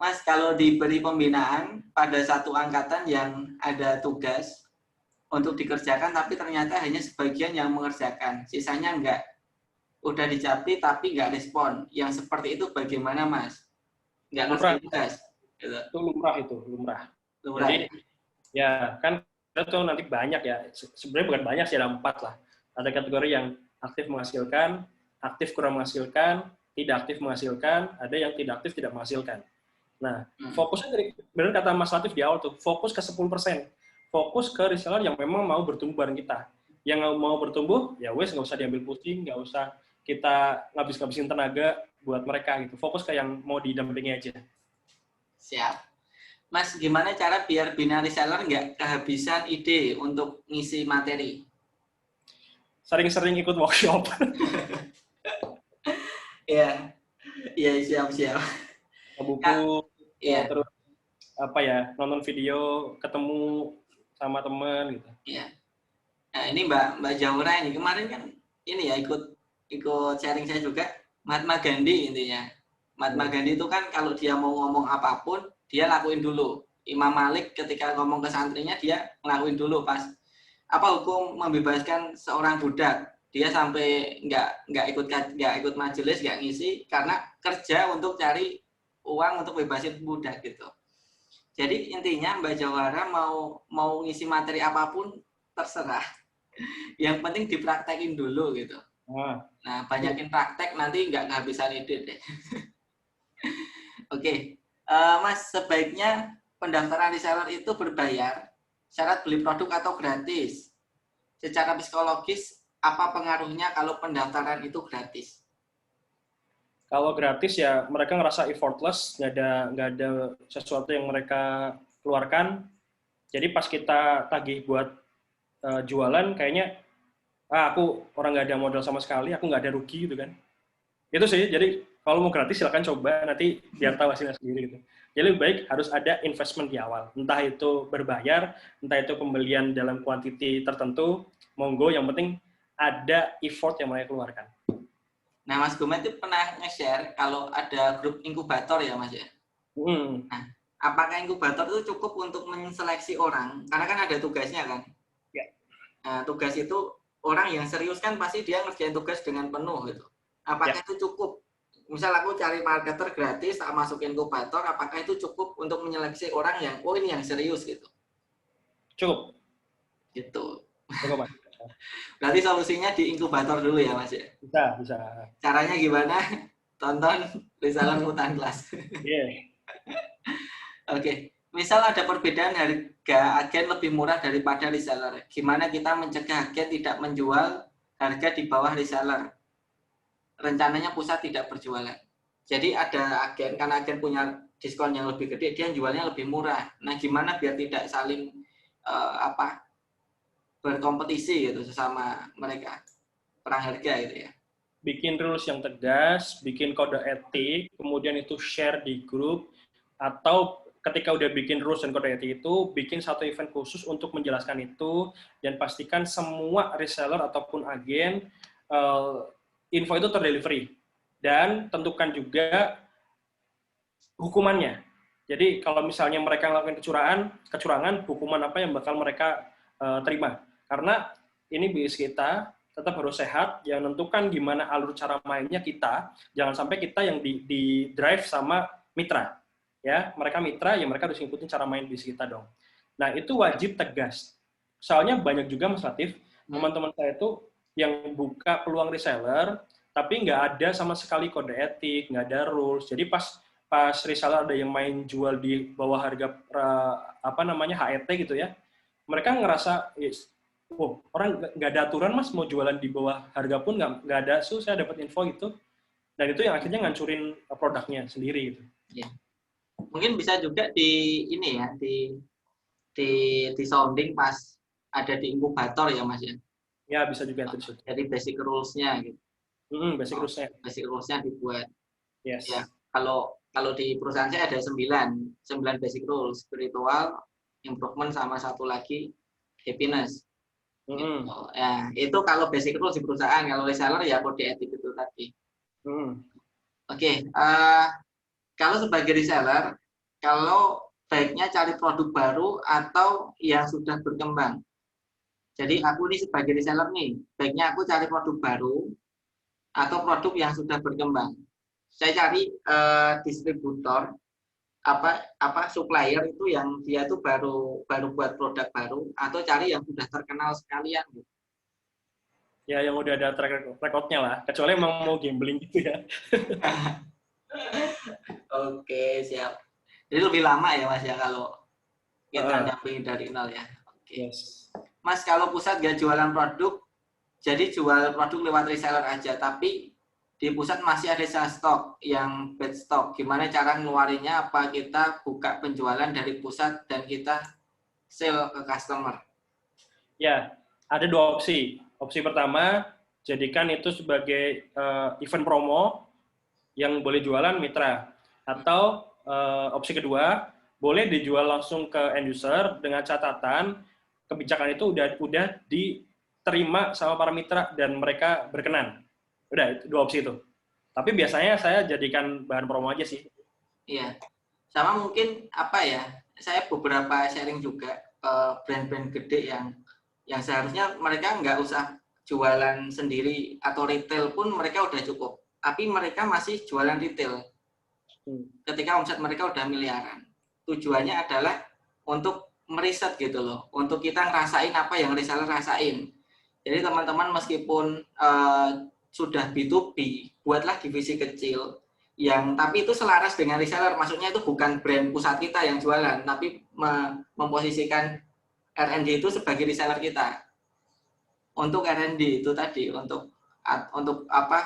Mas, kalau diberi pembinaan pada satu angkatan yang ada tugas untuk dikerjakan, tapi ternyata hanya sebagian yang mengerjakan, sisanya enggak. Udah dicapli tapi nggak respon. Yang seperti itu bagaimana, Mas? Nggak ngerti tugas. Gitu. Itu lumrah. Jadi, ya kan kita tuh nanti banyak ya. Sebenarnya bukan banyak sih, ada 4 lah. Ada kategori yang aktif menghasilkan, aktif kurang menghasilkan, tidak aktif menghasilkan, ada yang tidak aktif tidak menghasilkan. Nah, fokusnya dari benar kata Mas Latif di awal tuh, fokus ke 10%. Fokus ke reseller yang memang mau bertumbuh bareng kita. Yang mau bertumbuh, ya wes nggak usah diambil pusing, nggak usah kita ngabisin tenaga buat mereka gitu. Fokus ke yang mau didampingi aja. Siap. Mas, gimana cara biar bina reseller nggak kehabisan ide untuk ngisi materi? Sering-sering ikut workshop. Iya, siap. Buku, ya. terus apa ya, nonton video, ketemu sama teman gitu. Iya. Nah, ini Mbak Jaura ini kemarin kan ini ya ikut sharing saya juga, Mahatma Gandhi intinya. Mahatma Gandhi itu kan kalau dia mau ngomong apapun, dia lakuin dulu. Imam Malik ketika ngomong ke santrinya, dia ngelakuin dulu pas hukum membebaskan seorang budak. Dia sampai nggak ikut majelis, nggak ngisi karena kerja untuk cari uang untuk bebasin budak gitu. Jadi intinya Mbak Jawara mau ngisi materi apapun terserah. Yang penting dipraktekin dulu gitu. Nah, banyakin praktek nanti nggak kehabisan ide deh. Oke, Mas, sebaiknya pendaftaran reseller itu berbayar, syarat beli produk atau gratis? Secara psikologis, apa pengaruhnya kalau pendaftaran itu gratis? Kalau gratis ya mereka ngerasa effortless, nggak ada sesuatu yang mereka keluarkan. Jadi pas kita tagih buat jualan, kayaknya aku orang nggak ada modal sama sekali, aku nggak ada rugi gitu kan. Itu sih. Jadi kalau mau gratis silakan coba, nanti biar tahu hasilnya sendiri gitu. Jadi lebih baik harus ada investment di awal. Entah itu berbayar, entah itu pembelian dalam kuantiti tertentu, monggo, yang penting ada effort yang mereka keluarkan. Nah, Mas Gumet itu pernah nge-share kalau ada grup inkubator ya, Mas ya? Nah, apakah inkubator itu cukup untuk menseleksi orang? Karena kan ada tugasnya kan? Ya. Nah, tugas itu orang yang serius kan pasti dia ngerjain tugas dengan penuh gitu. Apakah itu cukup? Misal aku cari marketer gratis, tak masukin inkubator, apakah itu cukup untuk menyeleksi orang yang, oh ini yang serius gitu? Cukup. Gitu. Cukup, Mas. Berarti solusinya di inkubator dulu ya, Mas ya? Bisa. Caranya gimana? Tonton Reseller Mutan Kelas. Yeah. Oke. Misal ada perbedaan harga agen lebih murah daripada reseller. Gimana kita mencegah agen tidak menjual harga di bawah reseller? Rencananya pusat tidak berjualan. Jadi ada agen, karena agen punya diskon yang lebih gede, dia jualnya lebih murah. Nah, gimana biar tidak saling berkompetisi gitu sesama mereka, perang harga gitu ya. Bikin rules yang tegas, bikin kode etik, kemudian itu share di grup, atau ketika udah bikin rules dan kode etik itu, bikin satu event khusus untuk menjelaskan itu, dan pastikan semua reseller ataupun agen info itu terdelivery. Dan tentukan juga hukumannya. Jadi kalau misalnya mereka melakukan kecurangan, hukuman apa yang bakal mereka terima. Karena ini bisnis kita tetap harus sehat, yang menentukan gimana alur cara mainnya kita, jangan sampai kita yang di drive sama mitra. Ya, mereka mitra, ya mereka harus ngikutin cara main bisnis kita dong. Nah, itu wajib tegas. Soalnya banyak juga, Mas Latif, teman-teman saya itu yang buka peluang reseller, tapi nggak ada sama sekali kode etik, nggak ada rules. Jadi pas reseller ada yang main jual di bawah harga HET gitu ya, mereka ngerasa, oh, orang nggak ada aturan Mas, mau jualan di bawah harga pun nggak ada. So saya dapat info gitu, dan itu yang akhirnya ngancurin produknya sendiri gitu. Ya. Mungkin bisa juga di ini ya, di sounding pas ada di inkubator ya, Mas ya. Ya, bisa juga itu. Jadi basic rules-nya gitu. Basic rules-nya. Basic rules-nya dibuat. Yes. Ya, kalau di perusahaan saya ada 9 basic rules, spiritual, improvement, sama satu lagi happiness. Gitu. Ya, itu kalau basic rules di perusahaan. Kalau reseller ya kode etik itu tadi. Oke, kalau sebagai reseller, kalau baiknya cari produk baru atau yang sudah berkembang. Jadi aku ini sebagai reseller nih, baiknya aku cari produk baru atau produk yang sudah berkembang. Saya cari distributor, supplier itu yang dia tuh baru buat produk baru, atau cari yang sudah terkenal sekalian gitu. Ya, yang udah ada track record-nya lah, kecuali emang mau gambling gitu ya. Oke, siap. Jadi lebih lama ya, Mas ya, kalau kita dampingi dari nol ya. Oke. Yes. Mas, kalau pusat nggak jualan produk, jadi jual produk lewat reseller aja, tapi di pusat masih ada sisa stok yang bad stock. Gimana cara ngeluarinnya? Apa kita buka penjualan dari pusat dan kita sell ke customer? Ya, ada 2 opsi. Opsi pertama, jadikan itu sebagai event promo yang boleh jualan mitra. Atau opsi kedua, boleh dijual langsung ke end user dengan catatan kebijakan itu udah diterima sama para mitra dan mereka berkenan. Udah, itu 2 opsi itu. Tapi biasanya saya jadikan bahan promo aja sih. Iya. Sama mungkin apa ya? Saya beberapa sharing juga brand-brand gede yang seharusnya mereka nggak usah jualan sendiri atau retail pun mereka udah cukup. Tapi mereka masih jualan retail. Ketika omset mereka udah miliaran. Tujuannya adalah untuk meriset gitu loh, untuk kita ngerasain apa yang reseller rasain. Jadi teman-teman meskipun sudah B2B, buatlah divisi kecil yang tapi itu selaras dengan reseller. Maksudnya itu bukan brand pusat kita yang jualan, tapi memposisikan R&D itu sebagai reseller kita. Untuk R&D itu tadi untuk apa?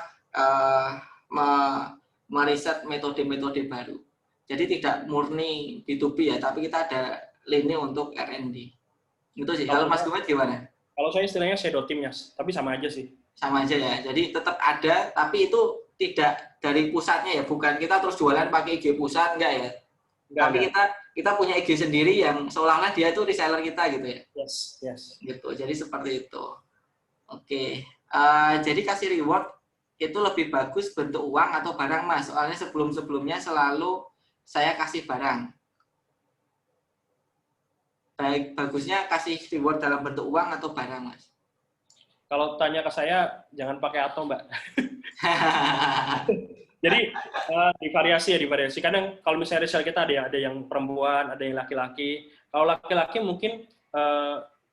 Meriset metode-metode baru. Jadi tidak murni B2B ya, tapi kita ada lini untuk R&D. Itu sih. Kalau Mas Gumet gimana? Kalau saya istilahnya shadow team ya, tapi sama aja sih. Sama aja ya. Jadi tetap ada, tapi itu tidak dari pusatnya ya. Bukan kita terus jualan pakai IG pusat, enggak ya. Tapi kita punya IG sendiri yang seolah-olah dia itu reseller kita gitu ya. Yes. Gitu. Jadi seperti itu. Oke. Jadi kasih reward itu lebih bagus bentuk uang atau barang, Mas. Soalnya sebelum-sebelumnya selalu saya kasih barang. Baik, bagusnya kasih reward dalam bentuk uang atau barang, Mas? Kalau tanya ke saya, jangan pakai atau, Mbak. Jadi divariasi. Kadang kalau misalnya resell kita ada yang perempuan, ada yang laki-laki. Kalau laki-laki mungkin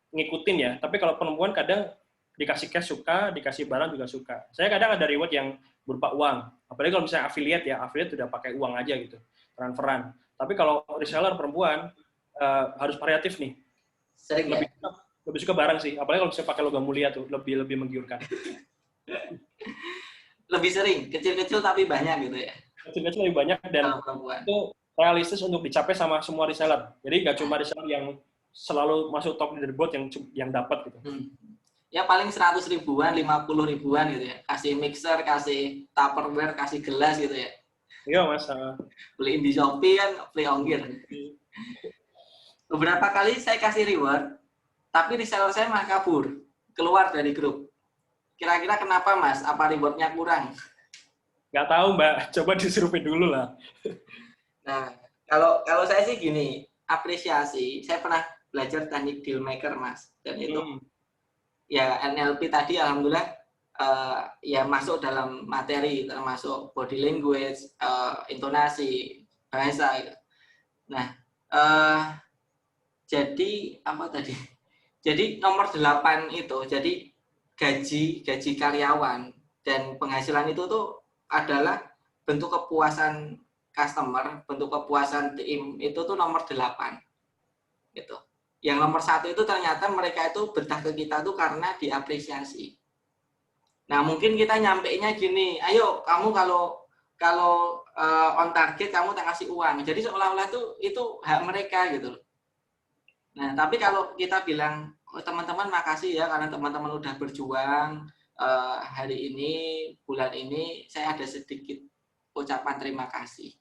ngikutin ya, tapi kalau perempuan kadang dikasih cash suka, dikasih barang juga suka. Saya kadang ada reward yang berupa uang. Apalagi kalau misalnya affiliate udah pakai uang aja gitu, transferan. Tapi kalau reseller perempuan harus variatif nih. Sering ya? Lebih suka barang sih. Apalagi kalau misalnya pakai logam mulia tuh, lebih menggiurkan. Lebih sering, kecil-kecil tapi banyak gitu ya? Kecil-kecil lebih banyak dan itu realistis untuk dicapai sama semua reseller. Jadi nggak cuma reseller yang selalu masuk top leaderboard yang dapat gitu. Ya paling 100 ribuan, 50 ribuan gitu ya. Kasih mixer, kasih tupperware, kasih gelas gitu ya. Iya, Mas. Beliin di Shopee kan free ongkir. Beberapa kali saya kasih reward, tapi reseller saya malah kabur, keluar dari grup. Kira-kira kenapa, Mas? Apa rewardnya kurang? Nggak tahu, Mbak. Coba disurvei dulu lah. Nah, kalau saya sih gini, apresiasi. Saya pernah belajar teknik deal maker, Mas. Dan itu ya NLP tadi alhamdulillah ya masuk dalam materi, termasuk body language, intonasi, bahasa gitu. Nah, jadi apa tadi? Jadi nomor 8 itu, jadi gaji karyawan dan penghasilan itu tuh adalah bentuk kepuasan customer, bentuk kepuasan tim itu tuh nomor 8 gitu. Yang nomor 1 itu ternyata mereka itu betah ke kita tuh karena diapresiasi. Nah mungkin kita nyampeinnya gini, ayo kamu kalau on target kamu tak kasih uang. Jadi seolah-olah itu hak mereka gitu. Nah tapi kalau kita bilang, oh, teman-teman makasih ya karena teman-teman udah berjuang hari ini, bulan ini saya ada sedikit ucapan terima kasih.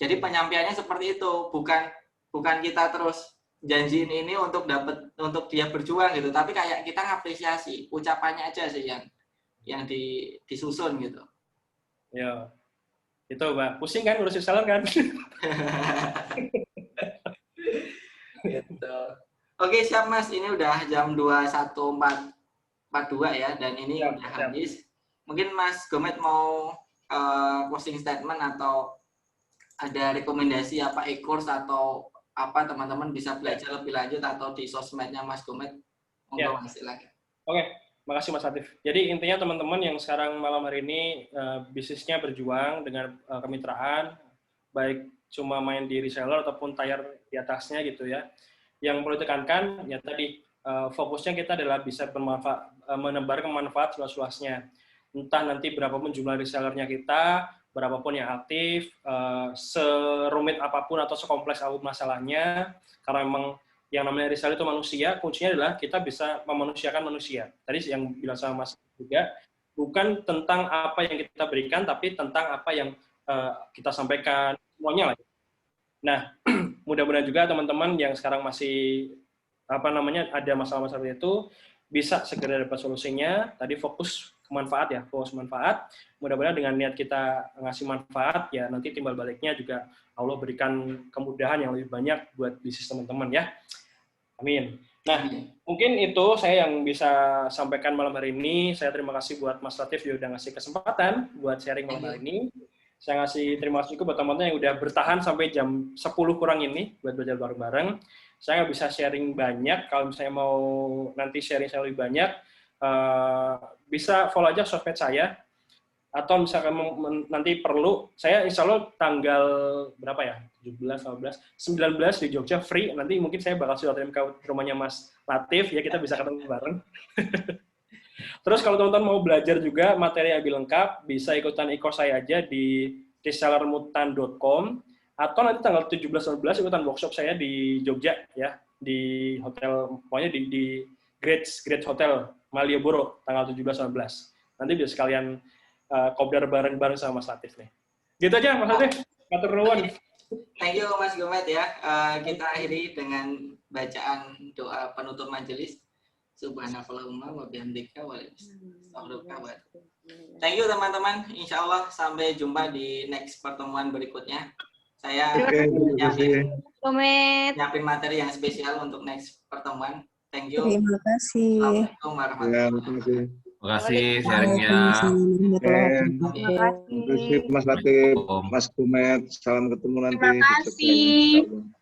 Jadi penyampaiannya seperti itu, bukan kita terus janjiin ini untuk dia berjuang gitu, tapi kayak kita ngapresiasi ucapannya aja sih yang disusun gitu. Ya, itu Mbak. Pusing kan ngurusin seller kan? Gitu. Oke siap Mas, ini udah jam 21.42 ya, dan ini siap, udah habis. Mungkin Mas Gomet mau closing statement atau ada rekomendasi apa e-course atau apa teman-teman bisa belajar lebih lanjut atau di sosmednya Mas Gomet, monggo Mas silakan. Oke, makasih Mas Latif. Jadi intinya teman-teman yang sekarang malam hari ini bisnisnya berjuang dengan kemitraan, baik cuma main di reseller ataupun tier di atasnya gitu ya. Yang perlu ditekankan ya tadi fokusnya kita adalah bisa menebarkan manfaat seluas-luasnya. Entah nanti berapapun jumlah resellernya kita, berapapun yang aktif, serumit apapun atau sekompleks apapun masalahnya, karena memang yang namanya reseller itu manusia, kuncinya adalah kita bisa memanusiakan manusia. Tadi yang bilang sama Mas juga, bukan tentang apa yang kita berikan, tapi tentang apa yang kita sampaikan, semuanya lah. Nah, mudah-mudahan juga teman-teman yang sekarang masih ada masalah-masalah itu bisa segera dapat solusinya. Tadi fokus ke manfaat ya, fokus manfaat. Mudah-mudahan dengan niat kita ngasih manfaat ya nanti timbal baliknya juga Allah berikan kemudahan yang lebih banyak buat bisnis teman-teman ya. Amin. Nah, mungkin itu saya yang bisa sampaikan malam hari ini. Saya terima kasih buat Mas Latif yang udah ngasih kesempatan buat sharing malam hari ini. Saya ngasih terima kasih juga buat teman-teman yang udah bertahan sampai jam 10 kurang ini buat belajar bareng-bareng. Saya nggak bisa sharing banyak. Kalau misalnya mau nanti sharing saya lebih banyak, bisa follow aja sosmed saya. Atau misalkan nanti perlu, saya insya Allah tanggal berapa ya? 17, 18, 19 di Jogja free. Nanti mungkin saya bakal silaturahmi ke rumahnya Mas Latif, ya kita bisa ketemu bareng. Terus kalau teman-teman mau belajar juga materi yang lebih lengkap, bisa ikutan e-course saya aja di resellermutan.com, atau nanti tanggal 17-18 ikutan workshop saya di Jogja, ya, di hotel, pokoknya di Great Hotel Malioboro, tanggal 17-18. Nanti bisa sekalian kopdar bareng-bareng sama Mas Latif nih. Gitu aja Mas Latif. Matur nuwun. Thank you Mas Gomet ya. Kita akhiri dengan bacaan doa penutup majelis. Subhanakallahumma wa bihamdika wa astaghfiruka. Thank you teman-teman. Insya Allah sampai jumpa di next pertemuan berikutnya. Saya nyiapin materi yang spesial untuk next pertemuan. Thank you. Terima kasih. Assalamualaikum warahmatullahi wabarakatuh. Terima kasih sharingnya. Terima Terima kasih Mas Latif, Mas Gomet. Salam ketemu nanti. Terima kasih.